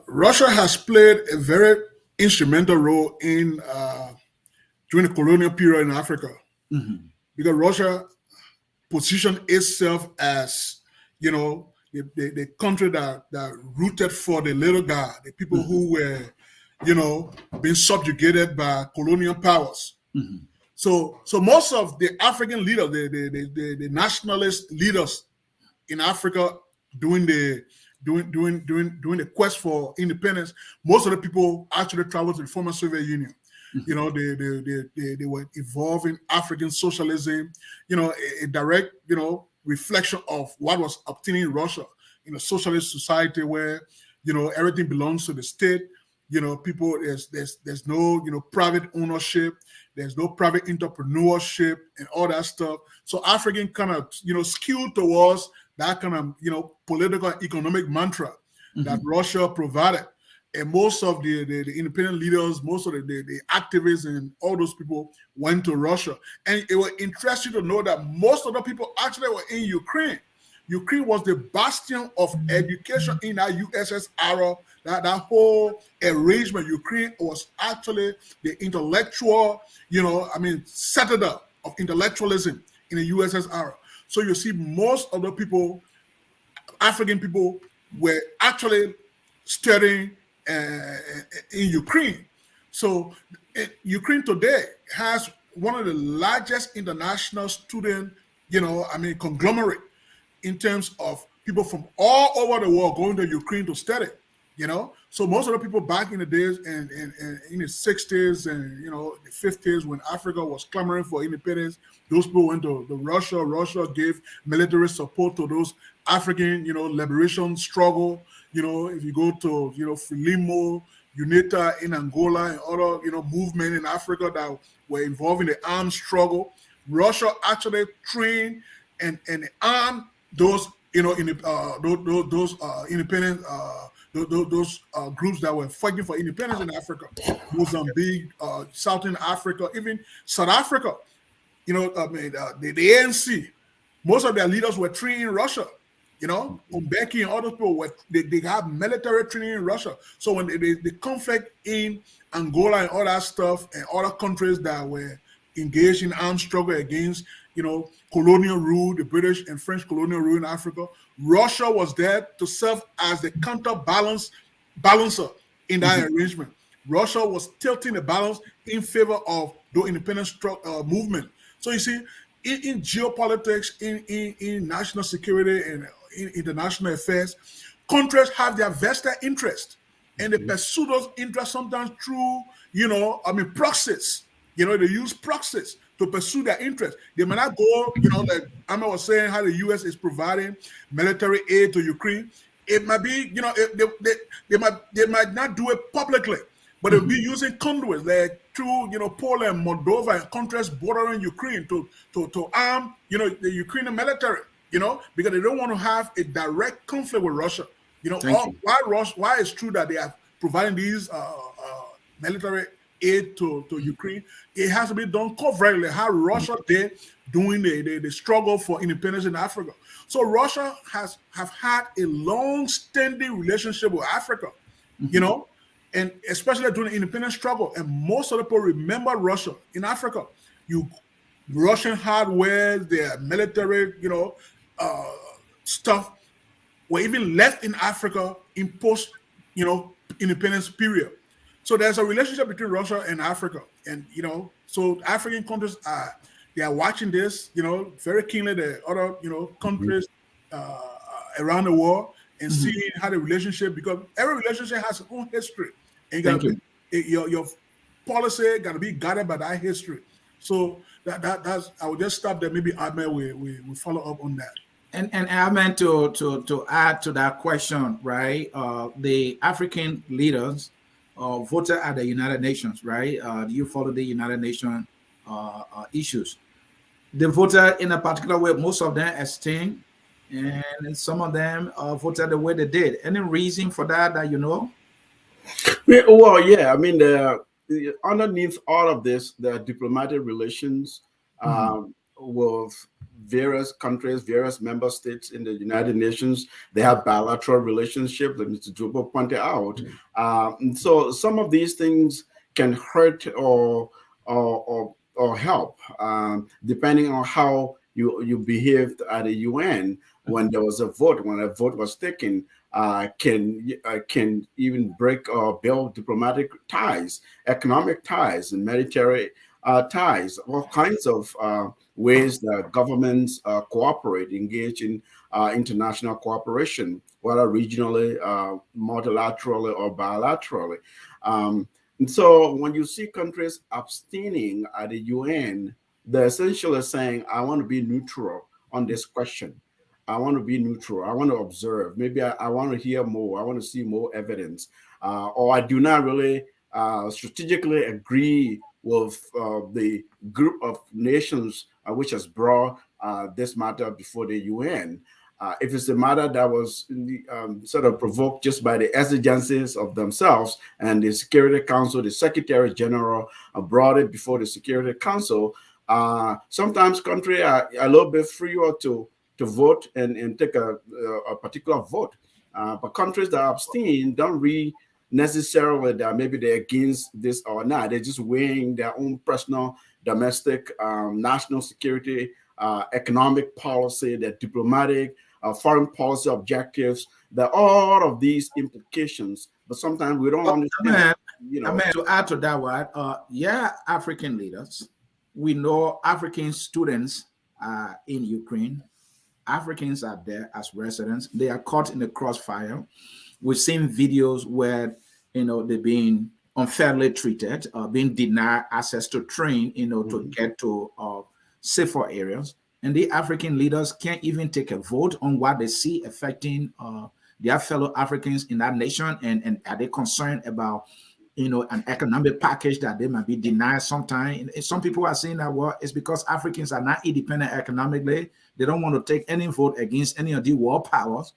Russia has played a very instrumental role in during the colonial period in Africa, because Russia positioned itself as, you know, the country that rooted for the little guy, the people who were, you know, being subjugated by colonial powers. So most of the African leaders, the nationalist leaders in Africa during the quest for independence, most of the people actually traveled to the former Soviet Union. You know, they were involved in African socialism, you know, a direct, you know, reflection of what was obtaining in Russia in a socialist society where, you know, everything belongs to the state. You know, people, there's no, you know, private ownership, there's no private entrepreneurship and all that stuff. So African kind of, you know, skewed towards that kind of, you know, political and economic mantra that Russia provided. And most of the independent leaders, most of the activists and all those people went to Russia. And it was interesting to know that most of the people actually were in Ukraine. Ukraine was the bastion of education in that USSR. That whole arrangement, Ukraine was actually the intellectual, you know, I mean, citadel of intellectualism in the USSR. So you see most of the people, African people, were actually studying in Ukraine. So Ukraine today has one of the largest international student, you know, I mean, conglomerate in terms of people from all over the world going to Ukraine to study, you know. So most of the people back in the days and in the 60s and, you know, the 50s when Africa was clamoring for independence, those people went to Russia. Russia gave military support to those African, you know, liberation struggle. You know, if you go to, you know, Frelimo, UNITA in Angola and other, you know, movement in Africa that were involved in the armed struggle, Russia actually trained and armed those, you know, in those independent those groups that were fighting for independence in Africa, Mozambique, Southern Africa, even South Africa. You know, I mean, the ANC, most of their leaders were trained in Russia. You know, Mbeki and other people they have military training in Russia. So when the conflict in Angola and all that stuff and other countries that were engaged in armed struggle against, you know, colonial rule, the British and French colonial rule in Africa, Russia was there to serve as the balancer in that arrangement. Russia was tilting the balance in favor of the independence movement. So you see, in geopolitics, in national security and in international affairs, countries have their vested interest, and they pursue those interests sometimes through, you know, I mean, proxies. You know, they use proxies to pursue their interests. They might not go, you know, like Amma was saying, how the U.S. is providing military aid to Ukraine. It might be, you know, they might not do it publicly, but they'll be using conduits like through, you know, Poland, Moldova, and countries bordering Ukraine to arm, you know, the Ukrainian military. You know, because they don't want to have a direct conflict with Russia. You know, why it's true that they are providing these military aid to Ukraine, it has to be done covertly. How Russia did doing the struggle for independence in Africa. So Russia have had a long-standing relationship with Africa, you know, and especially during the independence struggle. And most of the people remember Russia in Africa. Russian hardware, their military, stuff were even left in Africa in post, independence period. So there's a relationship between Russia and Africa, and so African countries they are watching this, very keenly. The other, countries around the world and seeing how the relationship, because every relationship has its own history, and your policy got to be guided by that history. So that's I would just stop there. Maybe Ahmed we follow up on that. And I meant to add to that question, right? The African leaders voted at the United Nations, right? Do you follow the United Nations issues? They voted in a particular way. Most of them abstained, and some of them voted the way they did. Any reason for that you know? Well, yeah. I mean, underneath all of this, the diplomatic relations with various countries, various member states in the United Nations. They have bilateral relationships, like Mr. Duopu pointed out. And so some of these things can hurt or help, depending on how you behaved at the UN when there was a vote. When a vote was taken, can even break or build diplomatic ties, economic ties, and military ties, all kinds of ways that governments cooperate, engage in international cooperation, whether regionally, multilaterally, or bilaterally. And so when you see countries abstaining at the UN, they're essentially saying, I want to be neutral on this question. I want to be neutral. I want to observe. Maybe I want to hear more. I want to see more evidence. Or I do not really strategically agree with the group of nations which has brought this matter before the UN. If it's a matter that was sort of provoked just by the exigencies of themselves, and the Security Council, the Secretary General brought it before the Security Council, sometimes countries are a little bit freer to vote and take a particular vote. But countries that abstain don't really necessarily that maybe they're against this or not. They're just weighing their own personal, domestic, national security, economic policy, their diplomatic, foreign policy objectives, all of these implications. But sometimes we don't understand. To add to that one, African leaders. We know African students in Ukraine. Africans are there as residents. They are caught in the crossfire. We've seen videos where they're being unfairly treated, being denied access to train, to get to safer areas. And the African leaders can't even take a vote on what they see affecting their fellow Africans in that nation. And are they concerned about an economic package that they might be denied sometime? And some people are saying that, well, it's because Africans are not independent economically. They don't want to take any vote against any of the world powers,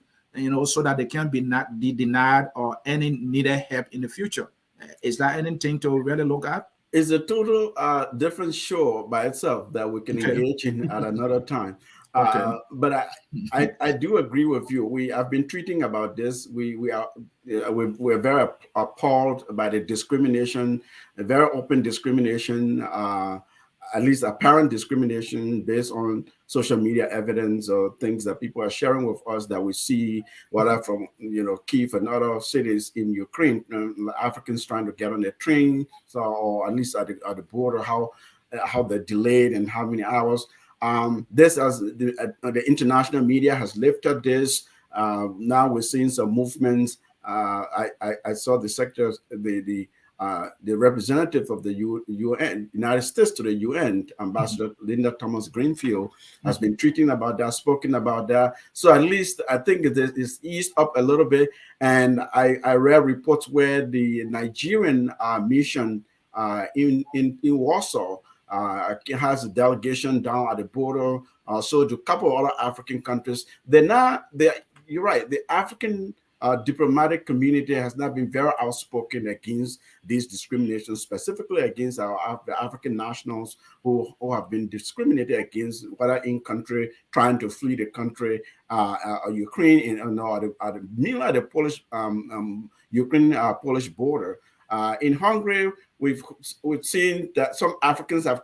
so that they can be denied or any needed help in the future. Is that anything to really look at? It's a total different show by itself that we can engage in at another time. But I do agree with you. I've been tweeting about this. We're very appalled by the discrimination, a very open discrimination, at least apparent discrimination based on social media evidence or things that people are sharing with us that we see, whether from Kyiv and other cities in Ukraine, Africans trying to get on their train, or at least at the border, how they're delayed and how many hours. This, as the international media has lifted this. Now we're seeing some movements. I saw the secretary, the representative of the UN, United States to the UN, Ambassador Linda Thomas Greenfield, has been tweeting about that, spoken about that. So at least I think it's eased up a little bit. And I read reports where the Nigerian mission in Warsaw has a delegation down at the border. So do a couple of other African countries. You're right. The African diplomatic community has not been very outspoken against these discriminations, specifically against the African nationals who have been discriminated against, whether in country, trying to flee the country, Ukraine, mainly at the Polish Ukraine Polish border. In Hungary, we've seen that some Africans have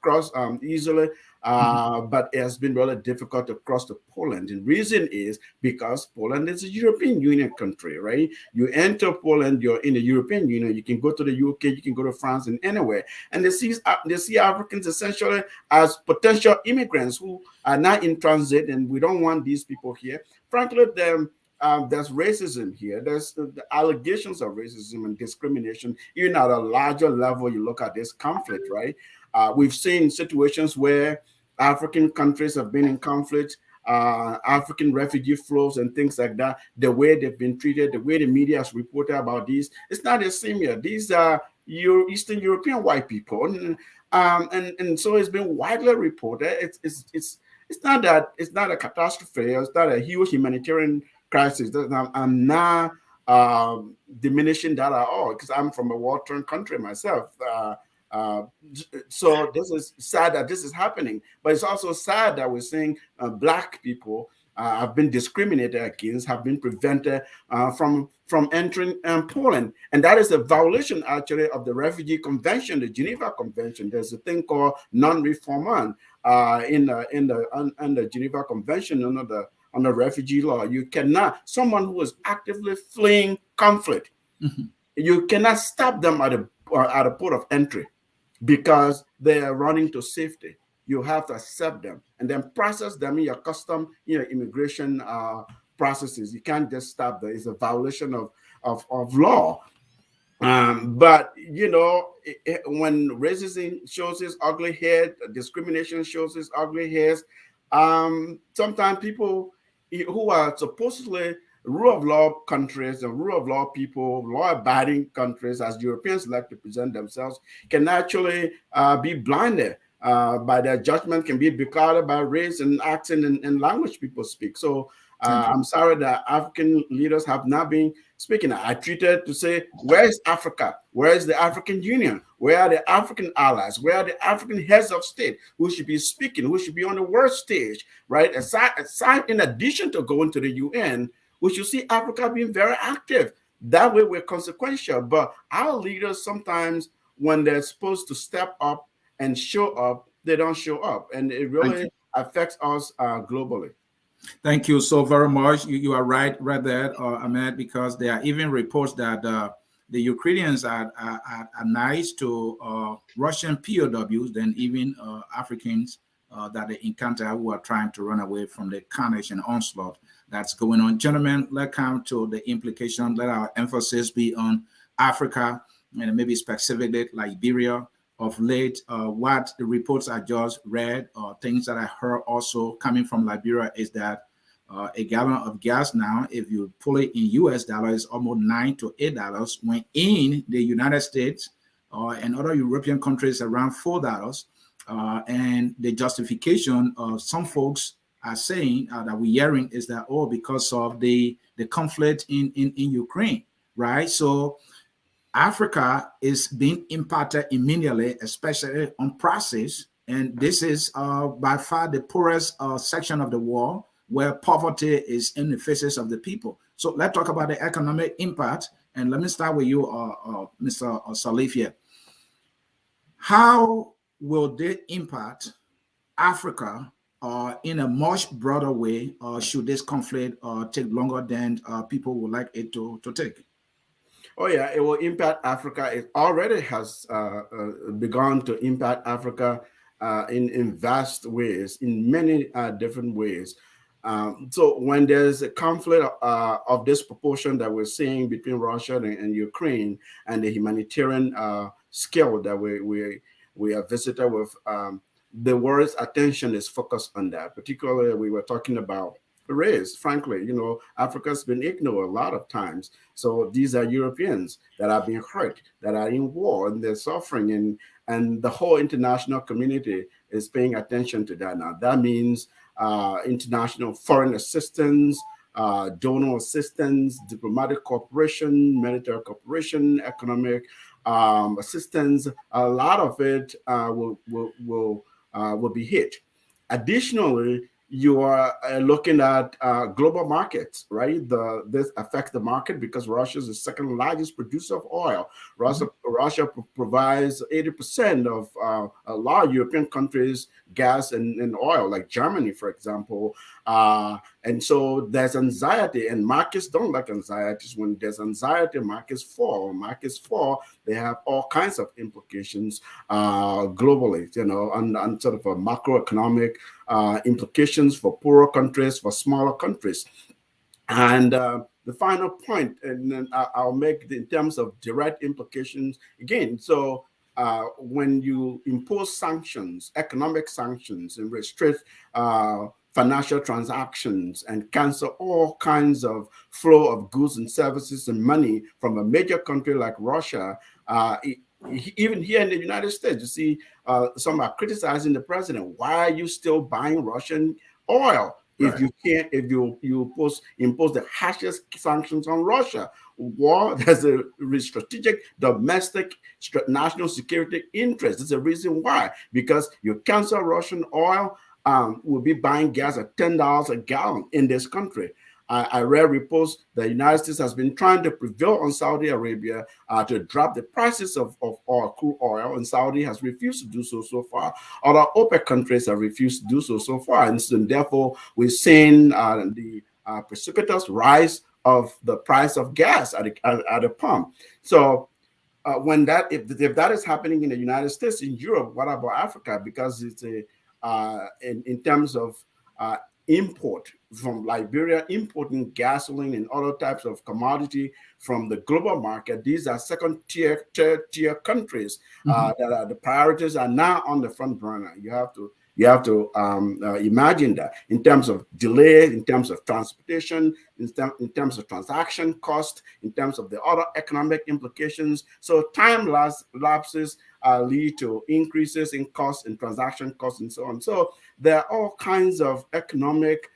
crossed easily, but it has been really difficult to cross to Poland. And the reason is because Poland is a European Union country, right? You enter Poland, you're in the European Union. You can go to the UK, you can go to France, and anywhere. And they see Africans essentially as potential immigrants who are not in transit, and we don't want these people here. Frankly, there's racism here. There's the allegations of racism and discrimination, even at a larger level. You look at this conflict, right? We've seen situations where African countries have been in conflict, African refugee flows and things like that. The way they've been treated, the way the media has reported about these, it's not the same here. These are Eastern European white people, and so it's been widely reported. It's not a catastrophe. It's not a huge humanitarian crisis. I'm not diminishing that at all, because I'm from a war-torn country myself. So this is sad that this is happening, but it's also sad that we're seeing Black people have been discriminated against, have been prevented from entering Poland, and that is a violation actually of the Refugee Convention, the Geneva Convention. There's a thing called non-refoulement in the Geneva Convention on the refugee law. You cannot, someone who is actively fleeing conflict, you cannot stop them at a port of entry because they are running to safety. You have to accept them and then process them in your custom, immigration processes. You can't just stop them. It's a violation of law. But when racism shows its ugly head, discrimination shows its ugly head, sometimes people who are supposedly rule of law countries and rule of law people, law-abiding countries, as Europeans like to present themselves, can actually be blinded by their judgment, can be beclouded by race and accent and language people speak. So I'm sorry that African leaders have not been speaking. I treated to say, where is Africa? Where is the African Union? Where are the African allies? Where are the African heads of state who should be speaking, who should be on the world stage, right? Aside, in addition to going to the UN, we should see Africa being very active. That way we're consequential. But our leaders sometimes, when they're supposed to step up and show up, they don't show up. And it really affects us globally. Thank you so very much. You are right there, Ahmed, because there are even reports that the Ukrainians are nice to Russian POWs than even Africans that they encounter who are trying to run away from the carnage and onslaught that's going on. Gentlemen, let's come to the implication. Let our emphasis be on Africa and maybe specifically Liberia. Of late, what the reports I just read, things that I heard also coming from Liberia is that a gallon of gas now, if you pull it in US dollars, is almost $9 to $8, when in the United States and other European countries around $4. And the justification of some folks are saying that we're hearing is that, because of the conflict in Ukraine, right? So Africa is being impacted immediately, especially on prices. And this is by far the poorest section of the world, where poverty is in the faces of the people. So let's talk about the economic impact. And let me start with you, Mr. Sieh. How will they impact Africa in a much broader way, should this conflict take longer than people would like it to take? Oh yeah, it will impact Africa. It already has begun to impact Africa in vast ways, in many different ways. So when there's a conflict of this proportion that we're seeing between Russia and Ukraine, and the humanitarian scale that we are visited with, the world's attention is focused on that. Particularly, we were talking about race. Frankly, Africa's been ignored a lot of times. So these are Europeans that are being hurt, that are in war, and they're suffering, and the whole international community is paying attention to that now. That means international foreign assistance, donor assistance, diplomatic cooperation, military cooperation, economic assistance. A lot of it will be hit. Additionally, you are looking at global markets, right? This affects the market because Russia is the second largest producer of oil. Russia provides 80% of a lot of European countries' gas and oil, like Germany, for example. And so there's anxiety, and markets don't like anxieties. When there's anxiety, markets fall. When markets fall, they have all kinds of implications globally, and sort of a macroeconomic implications for poorer countries, for smaller countries. And the final point, and then I'll make in terms of direct implications again. So when you impose sanctions, economic sanctions, and restrict financial transactions and cancel all kinds of flow of goods and services and money from a major country like Russia, even here in the United States, you see some are criticizing the president. Why are you still buying Russian oil if you can't, if you impose the harshest sanctions on Russia? Well, there's a strategic domestic national security interest. There's a reason why, because you cancel Russian oil, we'll be buying gas at $10 a gallon in this country. I read reports that the United States has been trying to prevail on Saudi Arabia to drop the prices of oil, crude oil, and Saudi has refused to do so far. Other OPEC countries have refused to do so far, and so therefore we're seeing the precipitous rise of the price of gas at a pump. So when that, if that is happening in the United States, in Europe, what about Africa? Because it's in terms of import from Liberia, importing gasoline and other types of commodity from the global market. These are second tier countries that are the priorities are now on the front burner. You have to imagine that in terms of delay, in terms of transportation, in terms of transaction cost, in terms of the other economic implications. So time lapses lead to increases in cost and transaction costs and so on. So there are all kinds of economic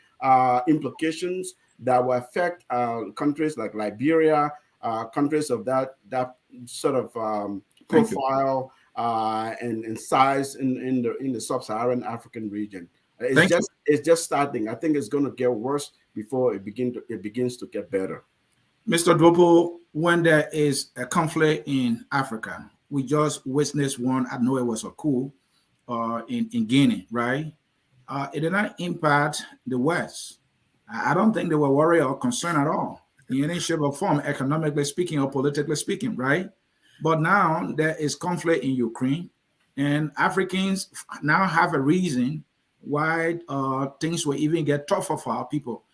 implications that will affect countries like Liberia, countries of that sort of profile and size in the sub-Saharan African region. It's just starting. I think it's going to get worse before it begins to get better. Mr. Duopu, when there is a conflict in Africa, we just witnessed one. I know it was a coup in Guinea, right? It did not impact the West. I don't think they were worried or concerned at all in any shape or form, economically speaking or politically speaking, right? But now there is conflict in Ukraine, and Africans now have a reason why things will even get tougher for our people.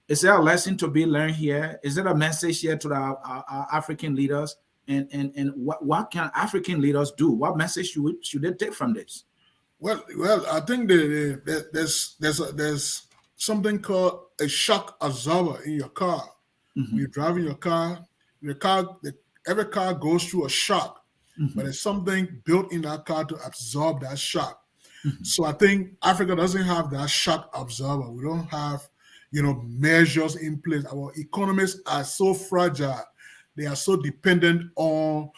Is there a lesson to be learned here? Is there a message here to our African leaders? And what can African leaders do? What message should they take from this? Well, I think there's something called a shock absorber in your car. When you're driving your car, every car goes through a shock, but there's something built in that car to absorb that shock. So I think Africa doesn't have that shock absorber. We don't have, measures in place. Our economies are so fragile. They are so dependent on,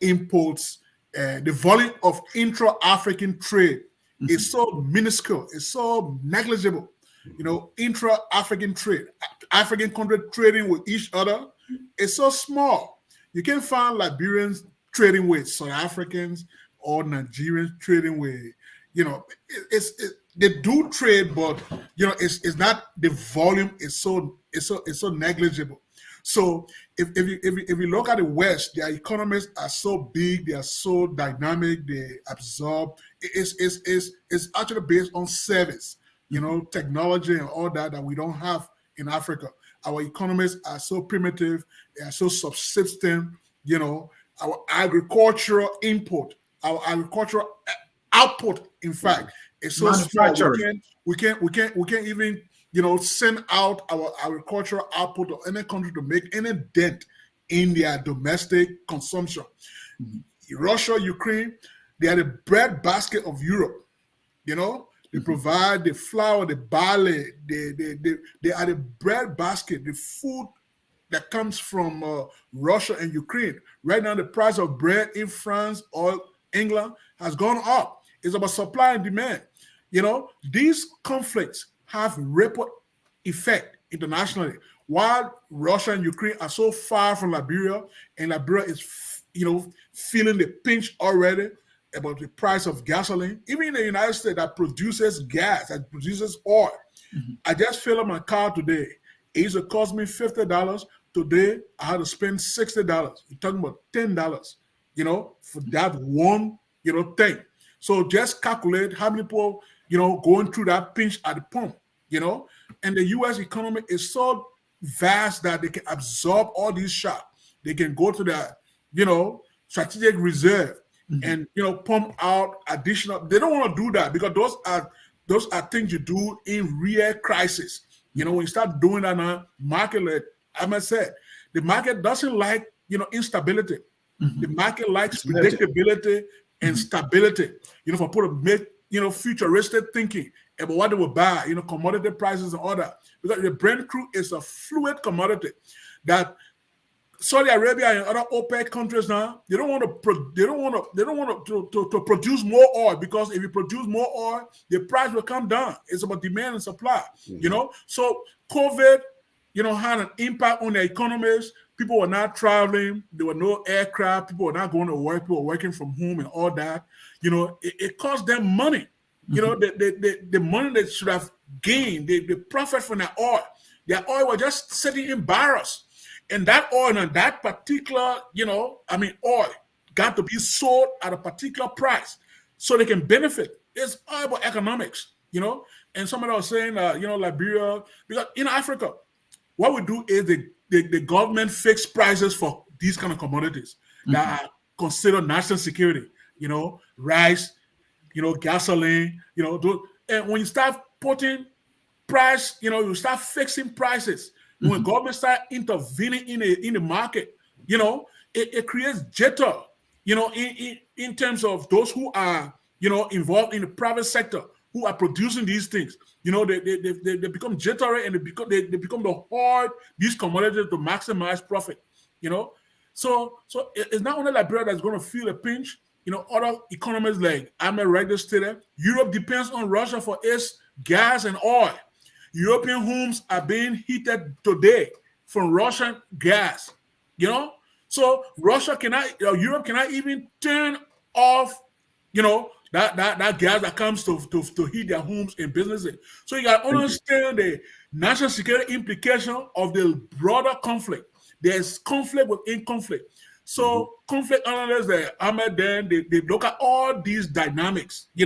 imports. The volume of intra-African trade is so minuscule. It's so negligible. Intra-African trade, African countries trading with each other, is so small. You can find Liberians trading with South Africans or Nigerians trading with, they do trade, but it's not, the volume is so negligible. So if you look at the West, their economies are so big, they are so dynamic, they absorb. It's actually based on service, technology and all that we don't have in Africa. Our economies are so primitive, they are so subsistent. Our agricultural input, our agricultural output, in fact, is so small. We can't even send out our agricultural output to any country to make any dent in their domestic consumption. Russia, Ukraine, they are the bread basket of Europe. They provide the flour, the barley, they are the bread basket, the food that comes from Russia and Ukraine. Right now, the price of bread in France or England has gone up. It's about supply and demand. These conflicts have ripple effect internationally. While Russia and Ukraine are so far from Liberia, and Liberia is, feeling the pinch already about the price of gasoline. Even in the United States that produces gas, that produces oil. I just filled up my car today. It used to cost me $50. Today, I had to spend $60. You're talking about $10, for that one, thing. So just calculate how many people, going through that pinch at the pump, and the U.S. economy is so vast that they can absorb all these shocks. They can go to the, strategic reserve and, pump out additional. They don't want to do that because those are things you do in real crisis. When you start doing that now, market, I must say, the market doesn't like, instability. The market likes predictability and stability. For people to make, futuristic thinking about what they will buy, commodity prices and all that. Because the Brent crude is a fluid commodity that Saudi Arabia and other OPEC countries now, they don't want to produce more oil, because if you produce more oil, the price will come down. It's about demand and supply. So COVID, had an impact on the economies. People were not traveling. There were no aircraft. People were not going to work. People were working from home and all that. It cost them money. The money they should have gained, the profit from their oil was just sitting in barrels. And that oil and that particular, oil got to be sold at a particular price so they can benefit. It's all about economics, And somebody was saying, Liberia, because in Africa, what we do is the government fix prices for these kind of commodities that are considered national security, rice, gasoline, and when you start putting price, you start fixing prices. When government start intervening in the market, it creates jitter, in terms of those who are, involved in the private sector who are producing these things. They become jittery, and they become the hard these commodities to maximize profit. So it's not only Liberia that's going to feel a pinch. Other economies like Ahmed Regda stated, Europe depends on Russia for its gas and oil. European homes are being heated today from Russian gas. So Europe cannot even turn off, that gas that comes to heat their homes and businesses. So you got to understand the national security implication of the broader conflict. There's conflict within conflict. So conflict analysts, Ahmed, then they look at all these dynamics. It's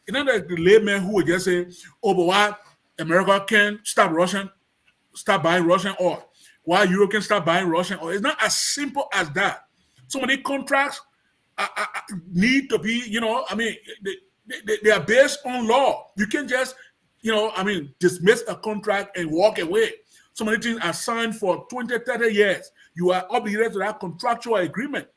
not like the layman who would just say, "Oh, but why America can stop buying Russian oil? Why Europe can stop buying Russian oil?" It's not as simple as that. Some of these contracts need to be, they are based on law. You can't just, dismiss a contract and walk away. Some of the things are signed for 20, 30 years. You are obligated to that contractual agreement.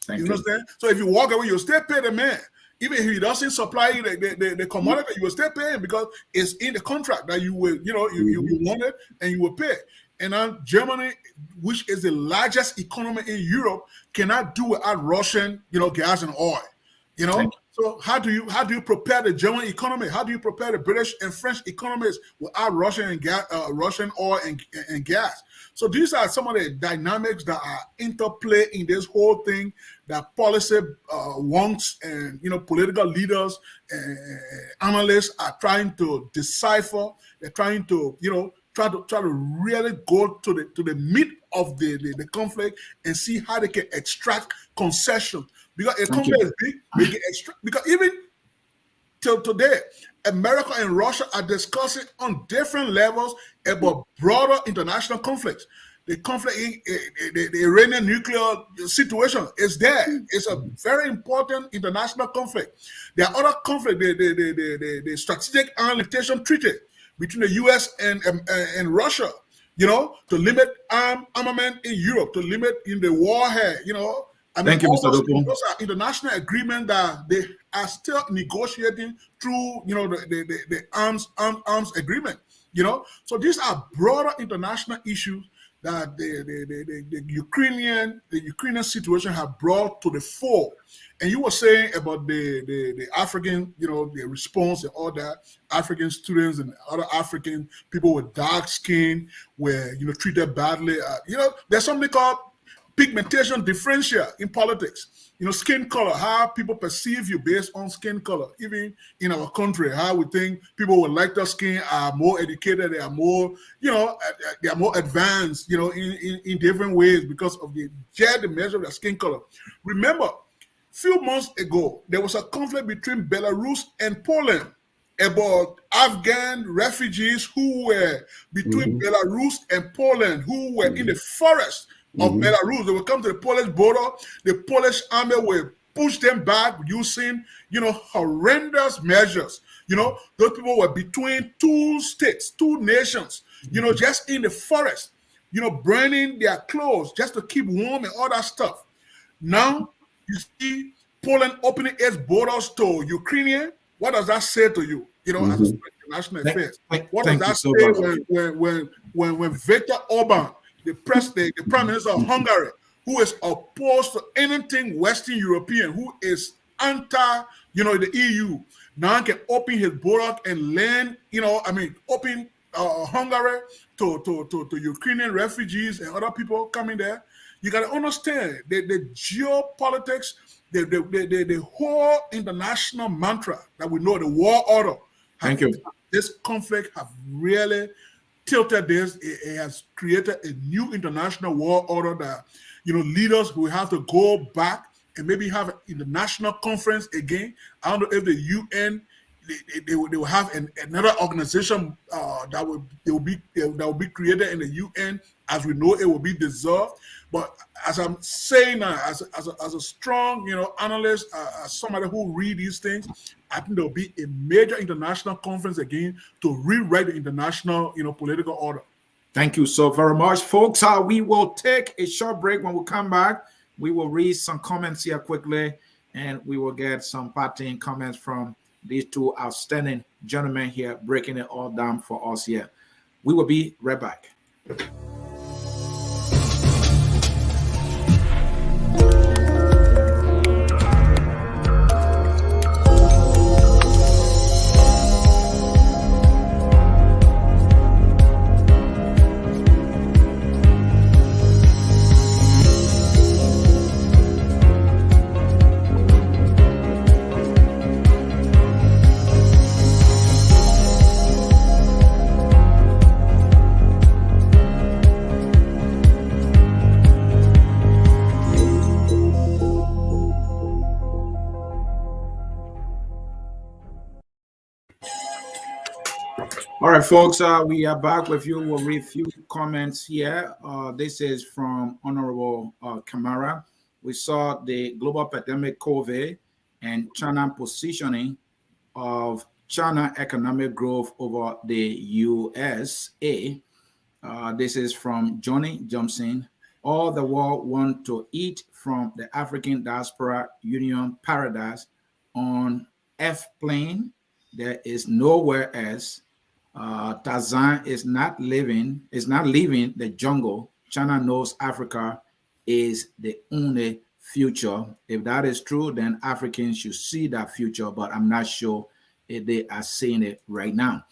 You understand? So if you walk away, you'll still pay the man. Even if he doesn't supply you the commodity, you will still pay him because it's in the contract that you will, you want it and you will pay. And now Germany, which is the largest economy in Europe, cannot do without Russian, gas and oil. So how do you prepare the German economy? How do you prepare the British and French economies without Russian and gas, Russian oil and gas? So these are some of the dynamics that are interplay in this whole thing that policy wants, and political leaders and analysts are trying to decipher. They're trying to try to really go to the meat of the conflict and see how they can extract concessions. Because a conflict is big, they can extract, because even till today, America and Russia are discussing on different levels about broader international conflicts. The conflict in the Iranian nuclear situation is there. It's a very important international conflict. There are other conflicts, the Strategic Annexation Treaty between the U.S. and Russia, to limit armament in Europe, to limit in the warhead, I mean, Thank you, Mr. Duopu. those are international agreements that they are still negotiating through, the arms agreement. So these are broader international issues that the Ukrainian situation have brought to the fore. And you were saying about the African, the response and all that, African students and other African people with dark skin were, treated badly. There's something called pigmentation differential in politics. Skin color, how people perceive you based on skin color. Even in our country, how we think people with lighter skin are more educated, they are more, they are more advanced, in different ways because of the measure of their skin color. Remember, few months ago, there was a conflict between Belarus and Poland about Afghan refugees who were between Belarus and Poland, who were in the forest of Belarus. They will come to the Polish border. The Polish army will push them back using, horrendous measures. Those people were between two states, two nations, just in the forest, burning their clothes just to keep warm and all that stuff. Now, you see Poland opening its borders to Ukraine. What does that say to you? As a international affairs. What does that say when Viktor Orban, the Prime Minister of Hungary, who is opposed to anything Western European, who is anti, the EU, now can open his border and land, open Hungary to Ukrainian refugees and other people coming there. You got to understand the geopolitics, the whole international mantra that we know, the war order. Thank you. This conflict have really tilted this. It has created a new international war order that, leaders will have to go back and maybe have an international conference again. I don't know if the UN, they will have another organization that will be created in the UN. As we know, it will be dissolved. But as I'm saying now, as a strong, analyst, as somebody who read these things, I think there will be a major international conference again to rewrite the international, political order. Thank you so very much, folks. We will take a short break. When we come back, we will read some comments here quickly, and we will get some parting comments from these two outstanding gentlemen here, breaking it all down for us here. We will be right back. All right, folks, we are back with you. We'll read a few comments here. This is from Honorable Kamara. We saw the global pandemic COVID and China positioning of China economic growth over the USA. This is from Johnny Johnson. All the world want to eat from the African Diaspora Union Paradise on F-plane. There is nowhere else. Tarzan is not leaving the jungle. China knows Africa is the only future. If that is true, then Africans should see that future, but I'm not sure if they are seeing it right now.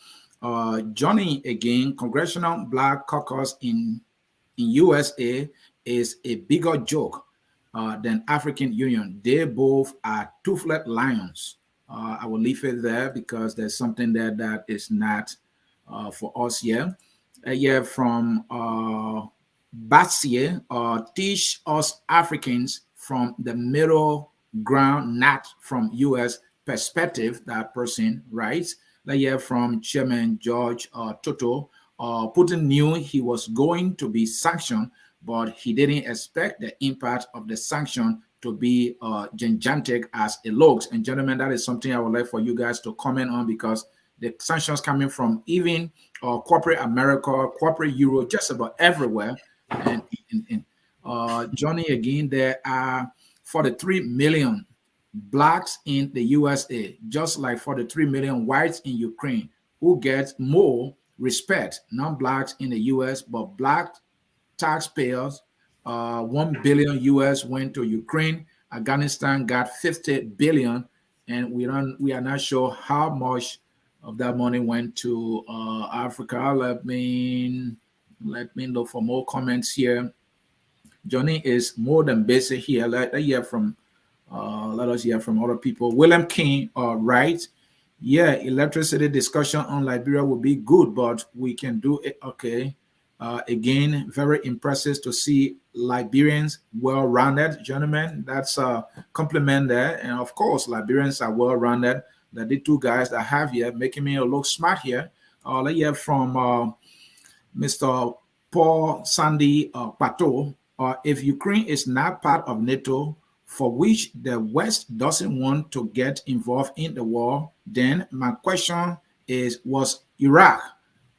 Johnny, again, Congressional Black Caucus in USA is a bigger joke than African Union. They both are toothless lions. I will leave it there because there's something there that is not for us here. From Sieh, teach us Africans from the middle ground, not from U.S. perspective, that person writes. From Chairman George Toto, Putin knew he was going to be sanctioned, but he didn't expect the impact of the sanction to be gigantic as it looks. And gentlemen, that is something I would like for you guys to comment on, because the sanctions coming from even corporate America, corporate Europe, just about everywhere. And Johnny, again, there are 43 million blacks in the USA, just like 43 million whites in Ukraine, who get more respect, non-blacks in the US, but black taxpayers, 1 billion US went to Ukraine. Afghanistan got 50 billion, and we are not sure how much of that money went to Africa. Let me look for more comments here. Johnny is more than busy here. Let us hear from other people. William King writes, yeah, electricity discussion on Liberia will be good, but we can do it. Okay. Again, very impressive to see Liberians well-rounded, gentlemen. That's a compliment there. And of course, Liberians are well-rounded. The two guys that I have here making me look smart here. Let's hear from Mr. Paul Sandy Pato. If Ukraine is not part of NATO, for which the West doesn't want to get involved in the war, then my question is, was Iraq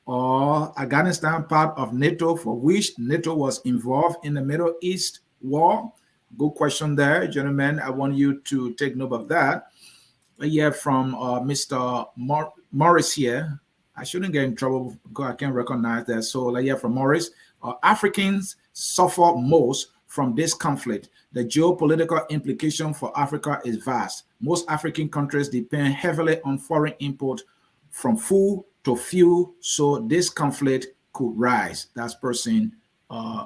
or Afghanistan part of NATO, for which NATO was involved in the Middle East war? Good question there, gentlemen. I want you to take note of that. Yeah, from Mr. Morris here. I shouldn't get in trouble because I can't recognize that. So like, yeah, from Morris, Africans suffer most from this conflict. The geopolitical implication for Africa is vast. Most African countries depend heavily on foreign import from food to fuel, so this conflict could rise. That's person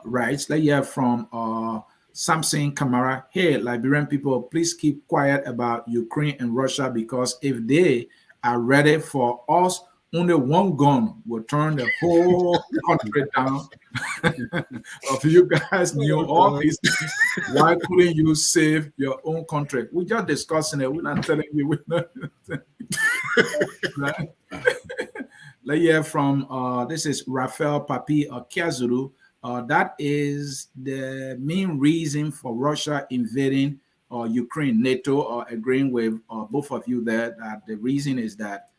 writes. Let's hear from Samson Kamara. Hey, Liberian people, please keep quiet about Ukraine and Russia, because if they are ready for us, only one gun will turn the whole country down. If you guys knew all these things, why couldn't you save your own country? We're just discussing it. We're not telling you. Right? Let's hear from, this is Rafael Papi Kiazuru. That is the main reason for Russia invading Ukraine, NATO, or agreeing with both of you there, that the reason is that,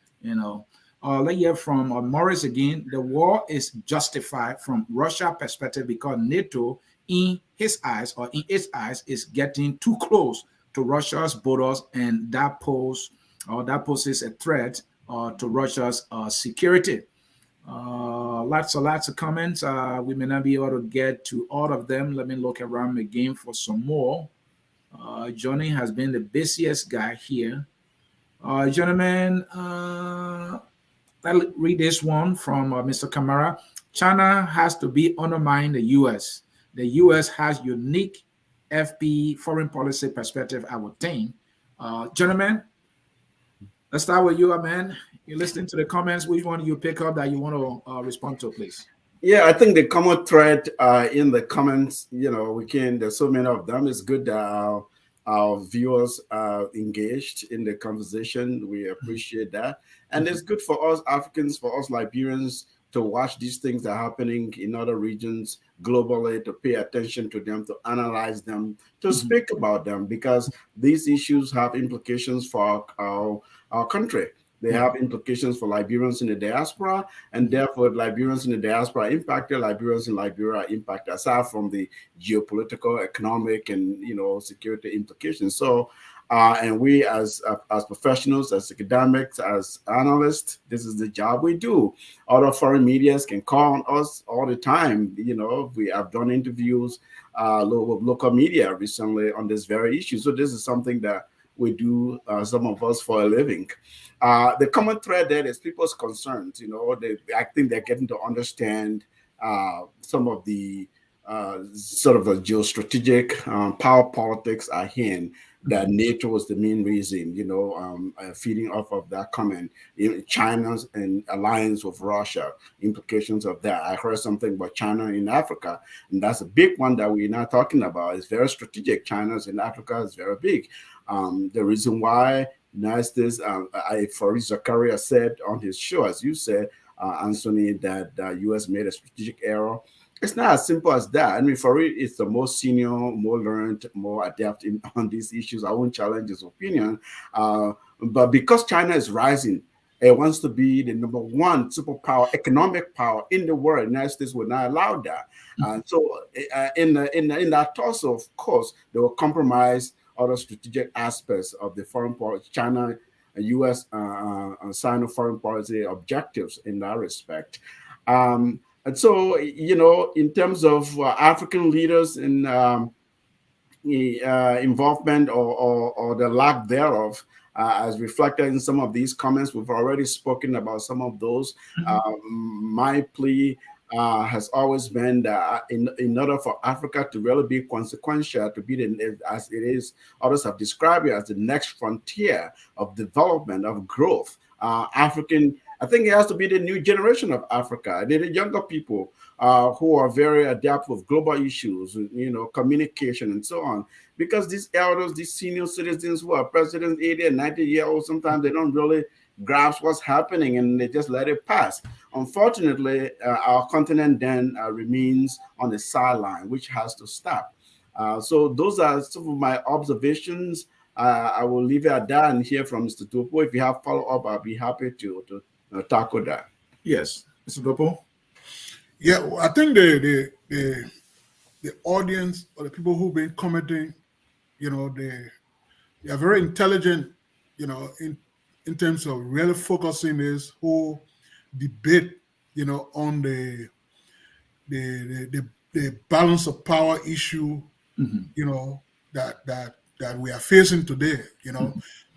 let's hear from Morris again. The war is justified from Russia perspective because NATO, in his eyes or in its eyes, is getting too close to Russia's borders, and that poses a threat to Russia's security. Lots of comments. We may not be able to get to all of them. Let me look around again for some more. Johnny has been the busiest guy here. Gentlemen, I'll read this one from Mr. Kamara. China has to be undermining the U.S. The U.S. has unique FP foreign policy perspective, I would think. Gentlemen, let's start with you, man. You're listening to the comments. Which one do you pick up that you want to respond to, please? Yeah, I think the common thread in the comments, there's so many of them. It's good that our viewers are engaged in the conversation. We appreciate that. And it's good for us Africans, for us Liberians, to watch these things that are happening in other regions globally, to pay attention to them, to analyze them, to speak about them, because these issues have implications for our country. They have implications for Liberians in the diaspora, and therefore Liberians in the diaspora impacted, Liberians in Liberia impacted, aside from the geopolitical, economic, and security implications. So, and we as professionals, as academics, as analysts, this is the job we do. Other foreign medias can call on us all the time. We have done interviews with local media recently on this very issue. So this is something that we do, some of us, for a living. The common thread there is people's concerns. I think they're getting to understand some of the sort of the geostrategic power politics are in, that NATO was the main reason, feeding off of that comment. China's and alliance with Russia, implications of that. I heard something about China in Africa, and that's a big one that we're not talking about. It's very strategic. China's in Africa is very big. The reason why United States, Farid Zakaria said on his show, as you said, Ansony, that the U.S. made a strategic error. It's not as simple as that. I mean, Farid is the most senior, more learned, more adept on these issues. I won't challenge his opinion. But because China is rising, it wants to be the number one superpower, economic power in the world. The United States will not allow that. So in that also, of course, they will compromise other strategic aspects of the foreign policy, China and U.S. Sino foreign policy objectives in that respect. And so, in terms of African leaders in involvement or the lack thereof, as reflected in some of these comments, we've already spoken about some of those. My plea has always been that in order for Africa to really be consequential, to be as it is, others have described it as the next frontier of development, of growth. I think it has to be the new generation of Africa, the younger people who are very adept with global issues, communication and so on. Because these elders, these senior citizens who are presidents, 80 and 90-year-olds, sometimes they don't really grasp what's happening and they just let it pass. Unfortunately, our continent then remains on the sideline, which has to stop. So those are some of my observations. I will leave it at that and hear from Mr. Duopu. If you have follow-up, I'll be happy to tackle that. Yes, Mr. Duopu. Yeah, I think the audience or the people who've been commenting, they are very intelligent, in terms of really focusing this whole debate, on the balance of power issue, that we are facing today,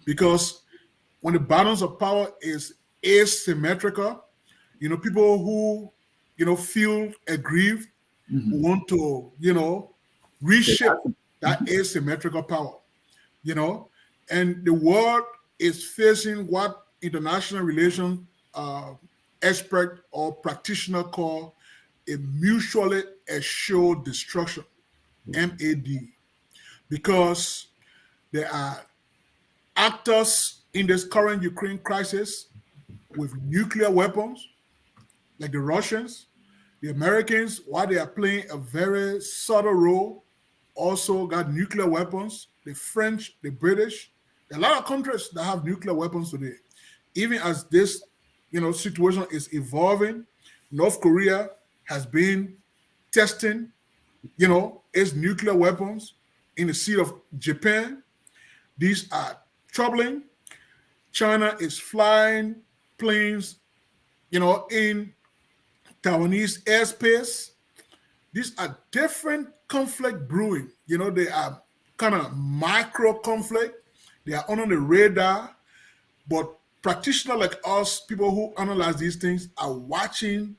because when the balance of power is asymmetrical, people who feel aggrieved want to reshape that asymmetrical power, and the world is facing what international relations expert or practitioner call a mutually assured destruction, MAD, because there are actors in this current Ukraine crisis with nuclear weapons, like the Russians. The Americans, while they are playing a very subtle role, also got nuclear weapons. The French, the British, there are a lot of countries that have nuclear weapons today. Even as this, situation is evolving, North Korea has been testing, its nuclear weapons in the Sea of Japan. These are troubling. China is flying planes, in Taiwanese airspace. These are different conflict brewing. They are kind of micro conflict. They are under the radar, but practitioners like us, people who analyze these things, are watching,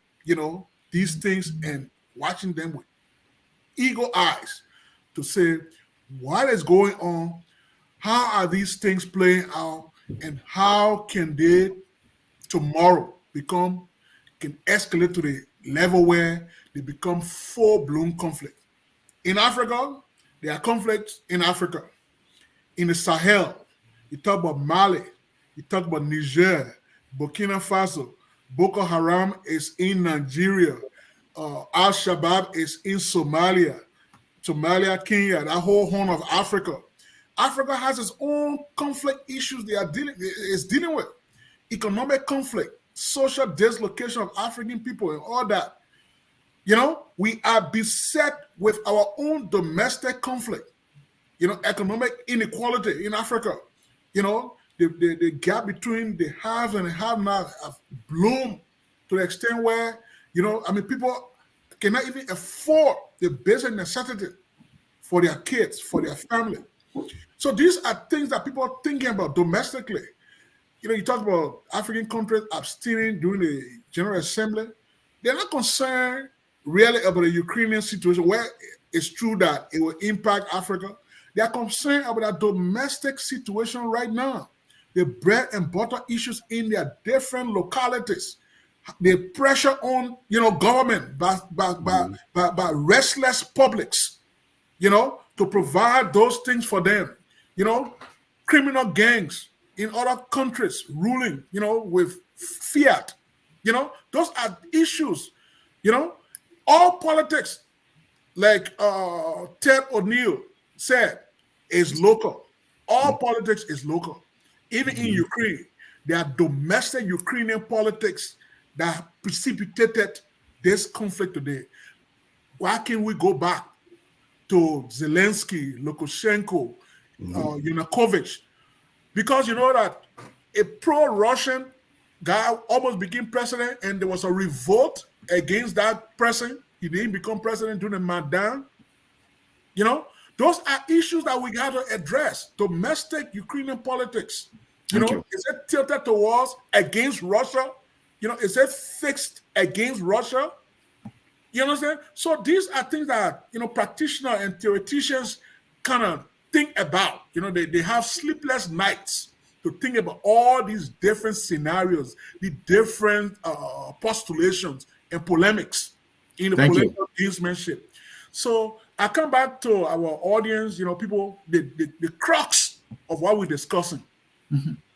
these things and watching them with eagle eyes to say, what is going on? How are these things playing out? And how can they tomorrow can escalate to the level where they become full-blown conflict? In Africa, there are conflicts in Africa. In the Sahel, you talk about Mali, you talk about Niger, Burkina Faso, Boko Haram is in Nigeria, Al-Shabaab is in Somalia, Kenya, that whole horn of Africa. Africa has its own conflict issues they are dealing with. Economic conflict, social dislocation of African people and all that. We are beset with our own domestic conflict, economic inequality in Africa. The gap between the haves and the have-nots have bloomed to the extent where, people cannot even afford the basic necessity for their kids, for their family. So these are things that people are thinking about domestically. You talk about African countries abstaining during the General Assembly. They're not concerned really about the Ukrainian situation, where it's true that it will impact Africa. They are concerned about a domestic situation right now. The bread and butter issues in their different localities. The pressure on, government by restless publics, to provide those things for them. Criminal gangs in other countries ruling, with fiat. Those are issues. All politics, like Ted O'Neill said, is local. All politics is local. Even in Ukraine, there are domestic Ukrainian politics that precipitated this conflict today. Why can't we go back to Zelensky, Lukashenko, Yanukovych, because you know that a pro-Russian guy almost became president, and there was a revolt against that person. He didn't become president during the Maidan. Those are issues that we got to address. Domestic Ukrainian politics. Thank you. Is it tilted towards against Russia? Is it fixed against Russia? You understand? So these are things that practitioners and theoreticians kind of think about. They have sleepless nights to think about all these different scenarios, the different postulations and polemics in the political gamesmanship. So I come back to our audience, people, the crux of what we're discussing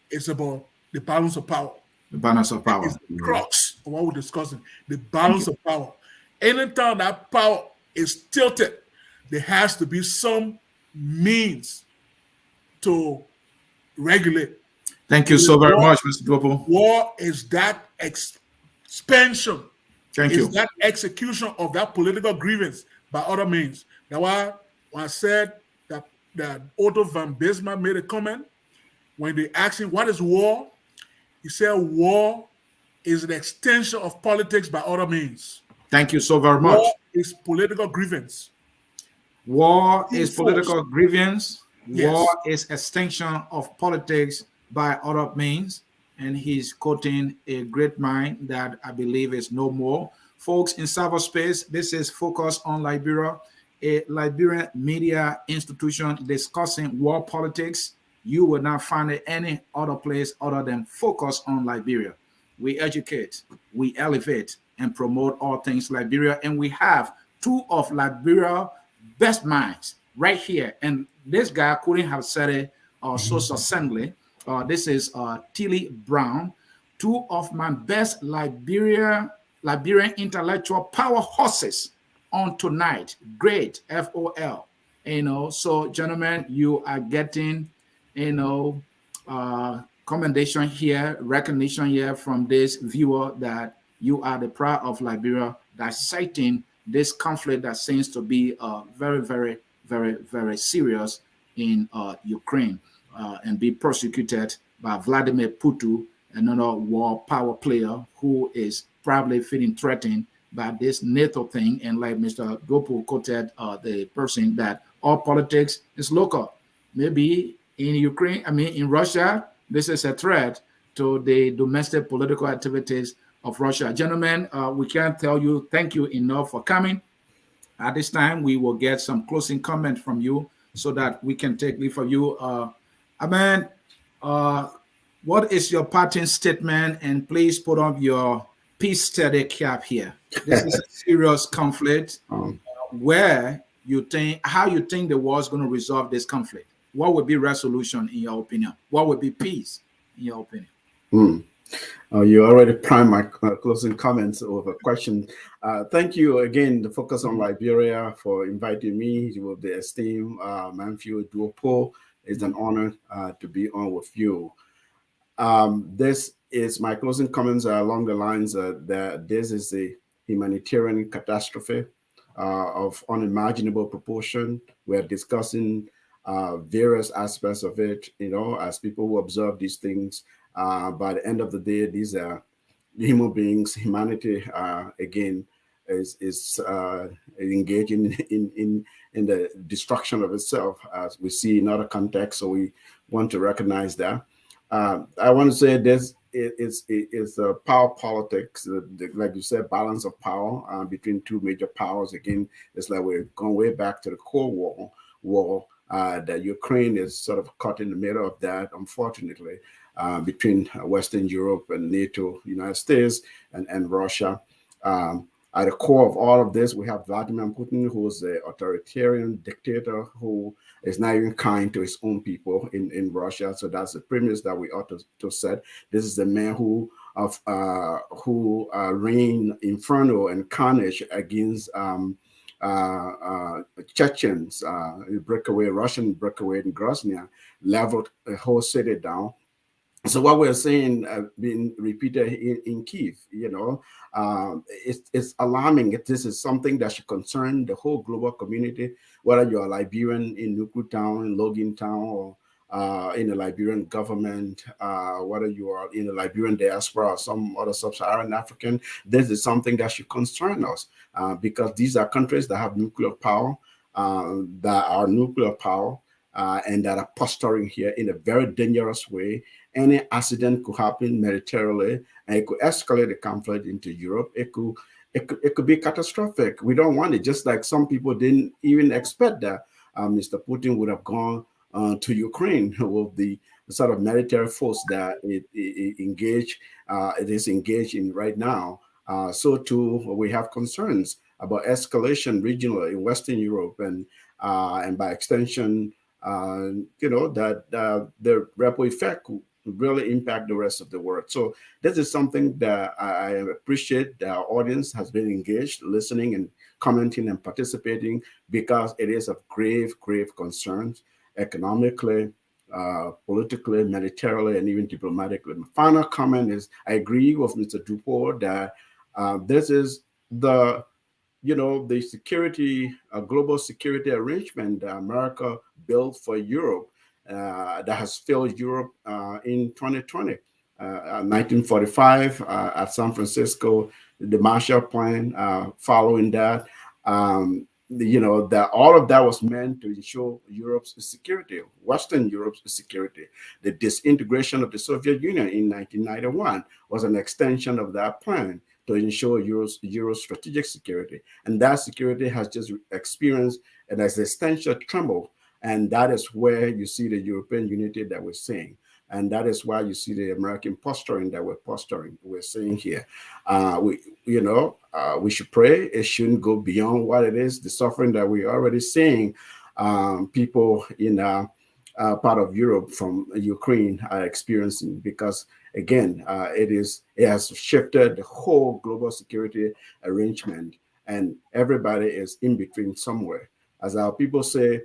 is about the balance of power. The balance of power. It's the crux of what we're discussing, the balance of power. Anytime that power is tilted, there has to be some means to regulate. Thank you so very much, Mr. Duopu. War is that expansion. Thank you. Is that execution of that political grievance by other means. That's why when I said that Otto von Bismarck made a comment when they asked him, what is war? He said, war is an extension of politics by other means. Thank you so very much. War is political grievance. War is political grievance. Yes. War is extension of politics by other means. And he's quoting a great mind that I believe is no more. Folks, in cyberspace, this is Focus on Liberia, a Liberian media institution discussing war politics. You will not find it any other place other than Focus on Liberia. We educate, we elevate, and promote all things Liberia. And we have two of Liberia's best minds right here. And this guy couldn't have said it so succinctly. This is Tilly Brown, two of my best Liberian intellectual powerhouses on tonight. Great, FOL. So gentlemen, you are getting, commendation here, recognition here from this viewer that you are the pride of Liberia, dissecting this conflict that seems to be very, very, very, very serious in Ukraine and be prosecuted by Vladimir Putin, another war power player who is probably feeling threatened by this NATO thing. And like Mr. Duopu quoted the person that all politics is local. Maybe in Ukraine, in Russia, this is a threat to the domestic political activities of Russia. Gentlemen, we can't tell you thank you enough for coming. At this time, we will get some closing comment from you so that we can take leave of you. What is your parting statement? And please put on your peace steady cap here. This is a serious conflict. How you think the war is going to resolve this conflict? What would be resolution in your opinion? What would be peace in your opinion? You already primed my closing comments over question. Thank you again, the Focus on Liberia, for inviting me with the esteemed Mansfield Duopu. It's an honor to be on with you. This is my closing comments are along the lines that this is a humanitarian catastrophe of unimaginable proportion. We're discussing various aspects of it, as people who observe these things. By the end of the day, these are human beings. Humanity, again, is engaging in the destruction of itself, as we see in other contexts. So we want to recognize that. I want to say this is power politics, like you said, balance of power between two major powers. Again, it's like we're going way back to the Cold War. That Ukraine is sort of caught in the middle of that, unfortunately, between Western Europe and NATO, United States, and Russia. At the core of all of this, we have Vladimir Putin, who is an authoritarian dictator who is not even kind to his own people in Russia. So that's the premise that we ought to set. This is the man who reigned inferno and carnage against Chechens, Russian breakaway in Grozny, leveled a whole city down. So what we're saying being repeated in Kiev, it's alarming. This is something that should concern the whole global community, whether you're a Liberian in Nuku Town, in Logan Town, or in the Liberian government, whether you are in the Liberian diaspora or some other sub-Saharan African. This is something that should concern us because these are countries that have nuclear power, and that are posturing here in a very dangerous way. Any accident could happen militarily, and it could escalate the conflict into Europe. It could be catastrophic. We don't want it. Just like some people didn't even expect that Mr. Putin would have gone to Ukraine with the sort of military force that it is engaged in right now. So too, we have concerns about escalation regionally in Western Europe and by extension, that the ripple effect could really impact the rest of the world. So this is something that I appreciate that our audience has been engaged, listening and commenting and participating, because it is of grave concern economically, politically, militarily, and even diplomatically. My final comment is I agree with Mr. Duopu that this is the security, global security arrangement that America built for Europe that has failed Europe in 2020. 1945 at San Francisco, the Marshall Plan, following that, that all of that was meant to ensure Europe's security, Western Europe's security. The disintegration of the Soviet Union in 1991 was an extension of that plan to ensure Euro's strategic security. And that security has just experienced an existential tremble. And that is where you see the European unity that we're seeing. And that is why you see the American posturing that we're seeing here. We should pray. It shouldn't go beyond what it is, the suffering that we're already seeing. People in part of Europe from Ukraine are experiencing, because again, it has shifted the whole global security arrangement, and everybody is in between somewhere. As our people say,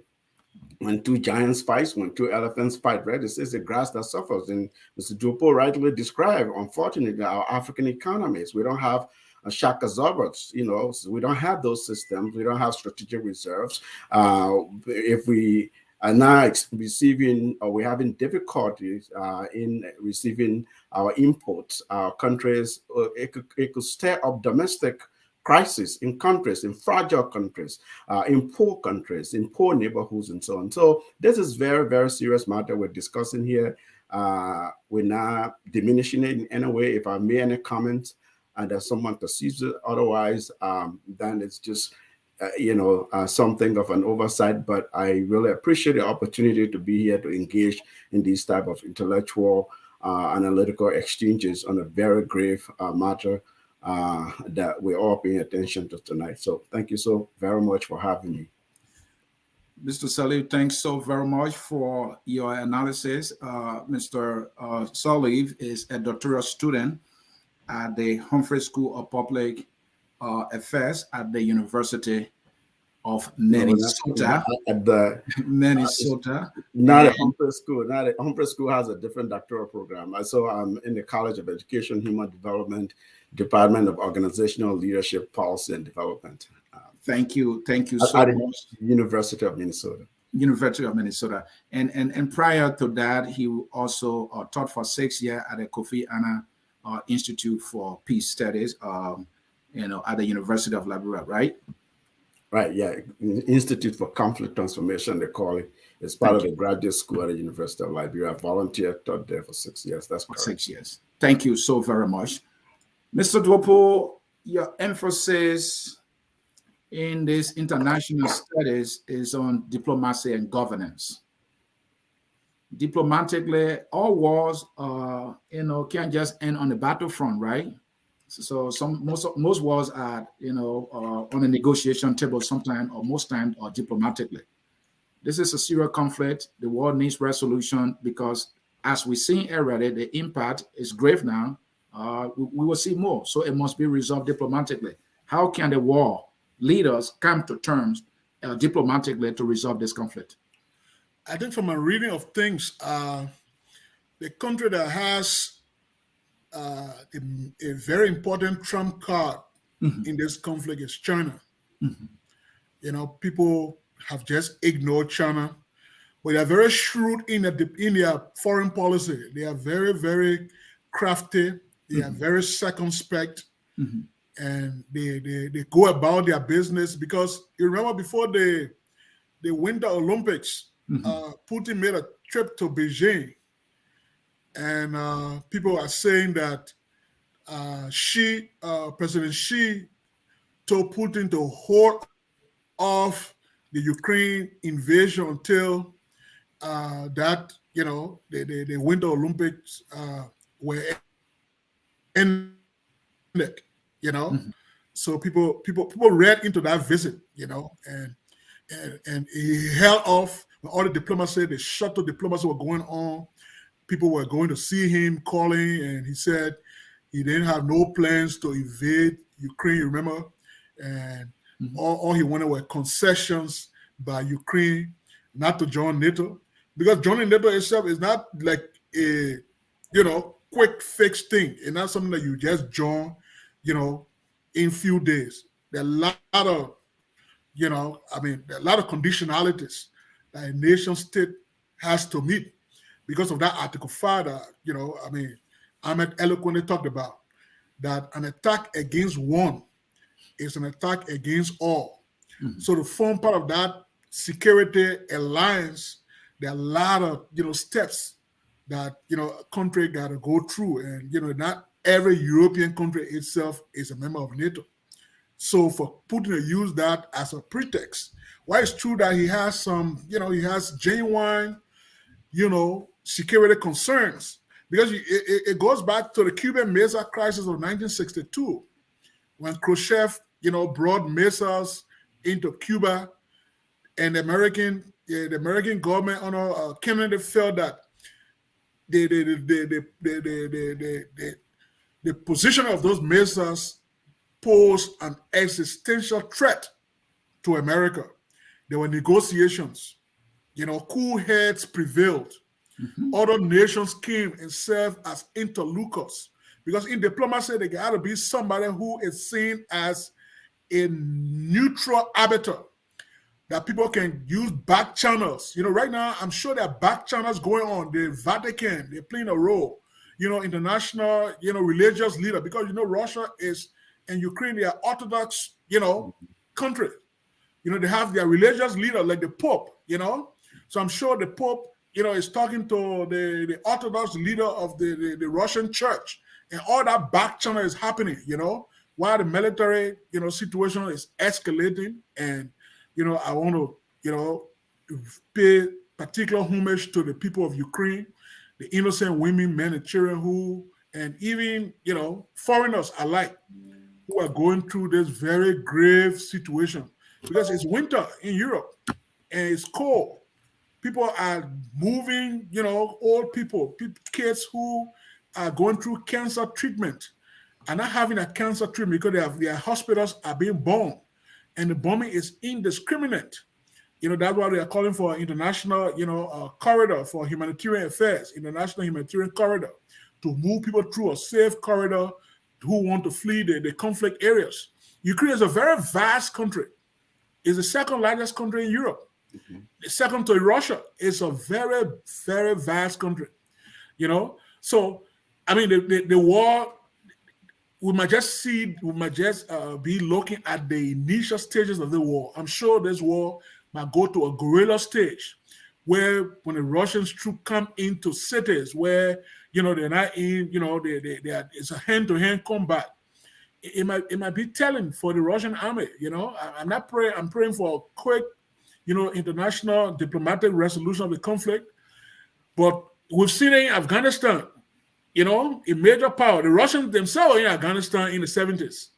when two giants fight, when two elephants fight, right? This is the grass that suffers. And Mr. Duopu rightly described, unfortunately, our African economies, we don't have shock absorbers, so we don't have those systems. We don't have strategic reserves. If we are now receiving, or we're having difficulties in receiving our imports, our countries, it could stir up domestic crisis in countries, in fragile countries, in poor countries, in poor neighborhoods, and so on. So this is very, very serious matter we're discussing here. We're not diminishing it in any way. If I made any comments and there's someone perceives it otherwise, then it's just something of an oversight. But I really appreciate the opportunity to be here to engage in these type of intellectual, analytical exchanges on a very grave matter that we're all paying attention to tonight. So thank you so very much for having me. Mr. Salih, thanks so very much for your analysis. Mr. Salih is a doctoral student at the Humphrey School of Public Affairs at the University of Minnesota. Minnesota. Not a Humphrey School. Humphrey School has a different doctoral program. So I'm in the College of Education, Human Development, Department of Organizational Leadership, Policy, and Development. Thank you so much. University of Minnesota. University of Minnesota. And prior to that, he also taught for 6 years at the Kofi Annan Institute for Peace Studies, at the University of Liberia, right? Right, yeah. Institute for Conflict Transformation, they call it. It's part of the graduate school at the University of Liberia. I volunteered, taught there for 6 years. That's correct. 6 years. Thank you so very much. Mr. Duopu, your emphasis in this international studies is on diplomacy and governance. Diplomatically, all wars, can't just end on the battlefront, right? So most wars are, on a negotiation table sometimes, or most times, or diplomatically. This is a serious conflict. The war needs resolution because, as we've seen already, the impact is grave now. We will see more. So it must be resolved diplomatically. How can the war leaders come to terms diplomatically to resolve this conflict? I think from a reading of things, the country that has a very important trump card in this conflict is China. People have just ignored China, but they are very shrewd in their foreign policy. They are very, very crafty. They are very circumspect, and they go about their business, because you remember before the Winter Olympics, Putin made a trip to Beijing, and people are saying that President Xi told Putin to hold off the Ukraine invasion until the Winter Olympics were ended. So people read into that visit, and he held off all the diplomacy, the shuttle diplomacy were going on. People were going to see him, calling, and he said he didn't have no plans to invade Ukraine, you remember? And all he wanted were concessions by Ukraine not to join NATO, because joining NATO itself is not like a quick fix thing. It's not something that you just join in few days. There are a lot of there are a lot of conditionalities that a nation state has to meet because of that Article 5 that Ahmed eloquently talked about, that an attack against one is an attack against all. So to form part of that security alliance, there are a lot of steps that a country got to go through, and not every European country itself is a member of NATO. So for Putin to use that as a pretext, while it's true that he has some, he has genuine, security concerns, because it goes back to the Cuban Missile Crisis of 1962, when Khrushchev, brought missiles into Cuba, and the American government under Kennedy felt that the position of those missiles posed an existential threat to America. There were negotiations. Cool heads prevailed. Other nations came and served as interlocutors, because in diplomacy, there got to be somebody who is seen as a neutral arbiter that people can use back channels. Right now, I'm sure there are back channels going on. The Vatican, they're playing a role. International, religious leader, because Russia is and Ukraine, they are Orthodox, country. They have their religious leader like the Pope. So I'm sure the Pope, is talking to the Orthodox leader of the Russian church, and all that back channel is happening. While the military, situation is escalating, and I want to, pay particular homage to the people of Ukraine, the innocent women, men, and children and even, foreigners alike, who are going through this very grave situation, because it's winter in Europe and it's cold. People are moving, old people, kids who are going through cancer treatment are not having a cancer treatment because their hospitals are being bombed, and the bombing is indiscriminate. That's why they are calling for an international, corridor for humanitarian affairs, international humanitarian corridor, to move people through a safe corridor who want to flee the conflict areas. Ukraine is a very vast country. It's the second largest country in Europe. The second to Russia. It's a very, very vast country. So, the war, we might just be looking at the initial stages of the war. I'm sure this war might go to a guerrilla stage, where when the Russian troops come into cities where they're not in, it's a hand-to-hand combat. It might be telling for the Russian army. I'm not praying. I'm praying for a quick, international diplomatic resolution of the conflict. But we've seen it in Afghanistan. A major power. The Russians themselves were in Afghanistan in the 70s,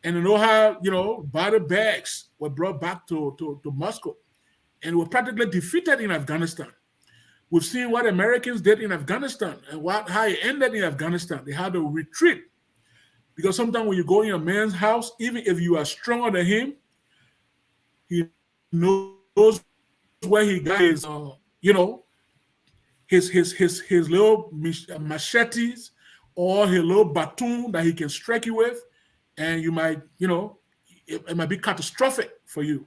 and they know how body bags were brought back to Moscow, and were practically defeated in Afghanistan. We've seen what Americans did in Afghanistan and how it ended in Afghanistan. They had to retreat, because sometimes when you go in a man's house, even if you are stronger than him, he knows where he got his his little machetes or his little baton that he can strike you with, and you might, it might be catastrophic for you.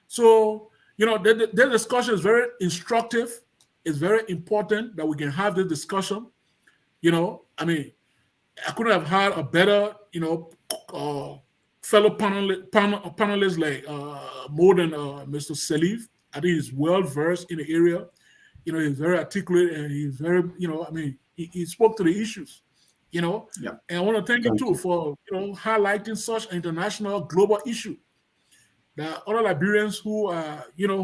So, the discussion is very instructive. It's very important that we can have this discussion. I couldn't have had a better, fellow panelists like more than Mr. Sieh. I think he's well versed in the area. He's very articulate and he's very, he spoke to the issues. And I want to thank you too for highlighting such an international global issue that other Liberians who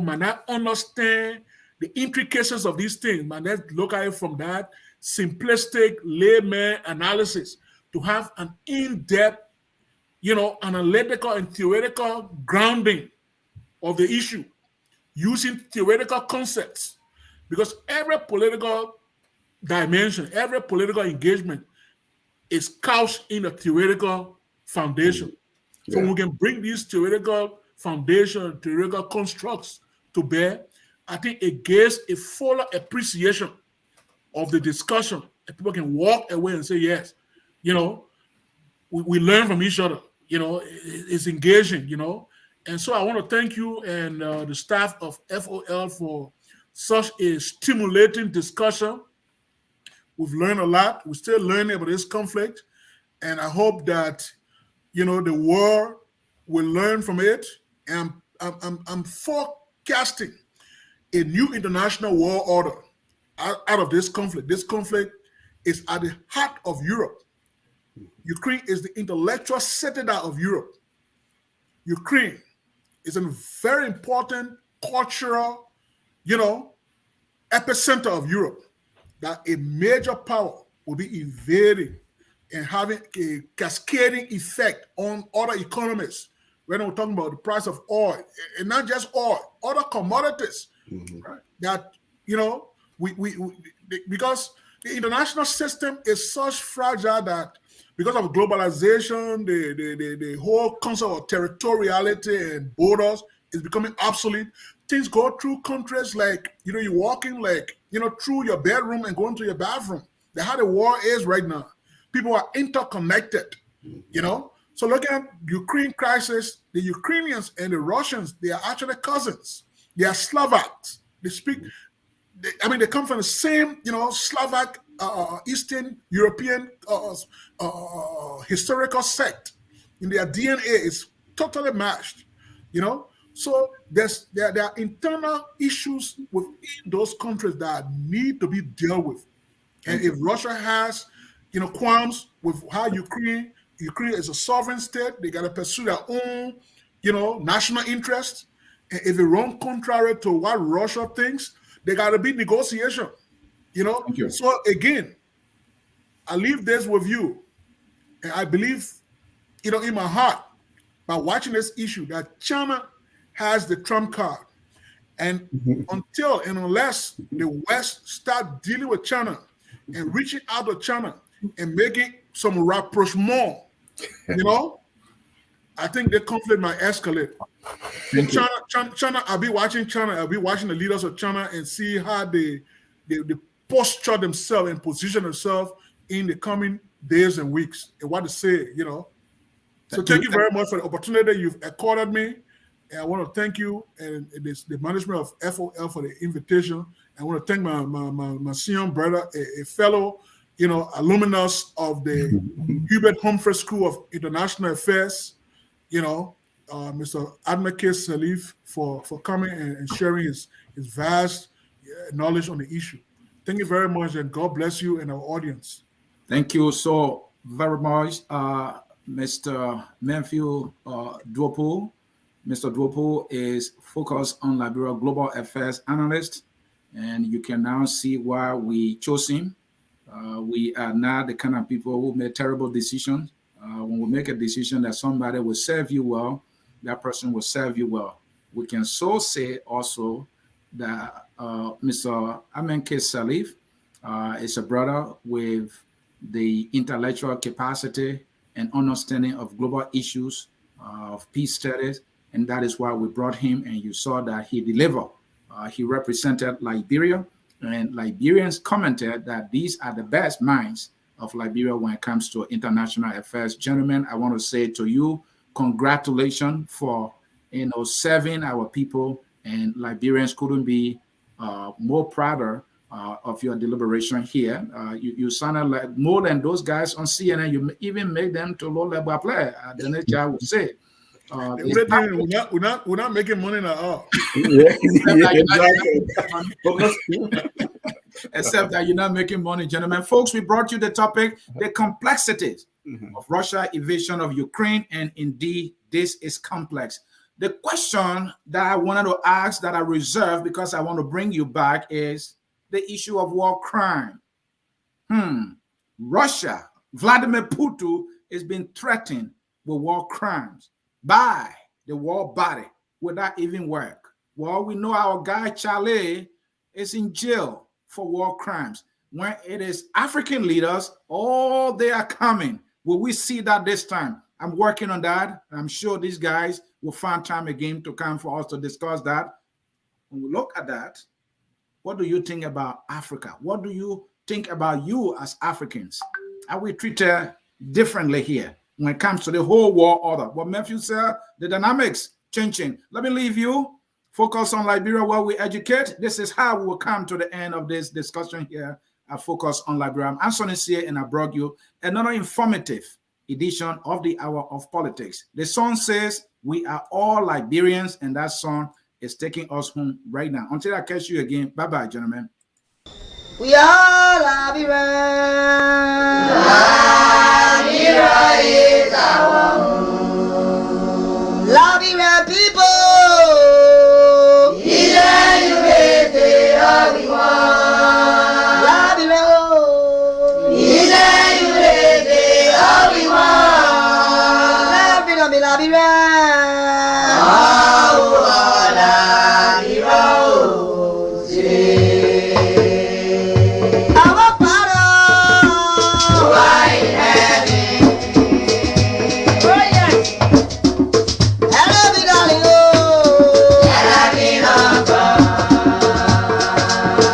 might not understand the intricacies of these things, but let's look at it from that simplistic layman analysis to have an in-depth, analytical and theoretical grounding of the issue using theoretical concepts, because every political dimension, every political engagement is couched in a theoretical foundation. So we can bring these theoretical foundation, theoretical constructs to bear, I think it gives a fuller appreciation of the discussion, and people can walk away and say, yes, we learn from each other, it's engaging, And so I want to thank you and the staff of FOL for such a stimulating discussion. We've learned a lot. We're still learning about this conflict. And I hope that, the world will learn from it. And I'm forecasting a new international world order out of this conflict. This conflict is at the heart of Europe. Ukraine is the intellectual citadel of Europe. Ukraine is a very important cultural, epicenter of Europe, that a major power will be invading and having a cascading effect on other economies. When we're talking about the price of oil, and not just oil, other commodities, right? That, because the international system is such fragile that because of globalization, the whole concept of territoriality and borders is becoming obsolete. Things go through countries like, you're walking like, through your bedroom and going to your bathroom. That's how the war is right now. People are interconnected, So look at Ukraine crisis. The Ukrainians and the Russians, they are actually cousins. They are Slovaks. They speak, they come from the same, Slovak, Eastern European historical sect. In their DNA is totally matched, So there are internal issues within those countries that need to be dealt with. And if Russia has, qualms with how Ukraine is a sovereign state, they got to pursue their own, national interests. And if it runs contrary to what Russia thinks, they got to be negotiation. Thank you. So again, I leave this with you, and I believe, in my heart, by watching this issue, that China has the trump card, and until and unless the West start dealing with China and reaching out to China and making some rapprochement, I think the conflict might escalate. China, I'll be watching China. I'll be watching the leaders of China and see how they posture themselves and position themselves in the coming days and weeks and what to say, So thank you very much for the opportunity you've accorded me. And I want to thank you and the management of FOL for the invitation. I want to thank my senior brother, a fellow, alumnus of the Hubert Humphrey School of International Affairs, Mr. Admeke Salif for coming and sharing his vast knowledge on the issue. Thank you very much, and God bless you and our audience. Thank you so very much, Mr. Mansfield Duopu. Mr. Duopu is focused on Liberia Global Affairs Analyst, and you can now see why we chose him. We are not the kind of people who make terrible decisions. When we make a decision that somebody will serve you well, that person will serve you well. We can so say also that Mr. Admeke Salif is a brother with the intellectual capacity and understanding of global issues, of peace studies, and that is why we brought him, and you saw that he delivered. He represented Liberia And Liberians commented that these are the best minds of Liberia when it comes to international affairs. Gentlemen, I want to say to you, congratulations for serving our people, and Liberians couldn't be more prouder of your deliberation here. You sounded like more than those guys on CNN. You even made them to low-level play. The nature would say. We're not making money at all. Except that you're not making money, gentlemen. Folks, we brought you the topic, the complexities of Russia invasion of Ukraine, and indeed, this is complex. The question that I wanted to ask, that I reserved because I want to bring you back, is the issue of war crime. Russia, Vladimir Putin, is being threatened with war crimes by the war body. Would that even work? Well, we know our guy Charlie is in jail for war crimes. When it is African leaders, they are coming. Will we see that this time? I'm working on that. I'm sure these guys will find time again to come for us to discuss that. When we look at that, what do you think about Africa? What do you think about you as Africans? Are we treated differently here when it comes to the whole world order? What Mansfield said, the dynamics changing. Let me leave you. Focus on Liberia where we educate. This is how we will come to the end of this discussion here. I focus on Liberia. I'm Ansony Sieh, and I brought you another informative edition of the Hour of Politics. The song says, we are all Liberians, and that song is taking us home right now. Until I catch you again, bye-bye, gentlemen. We are Liberia. Liberia is our home. Liberia people. Liberia.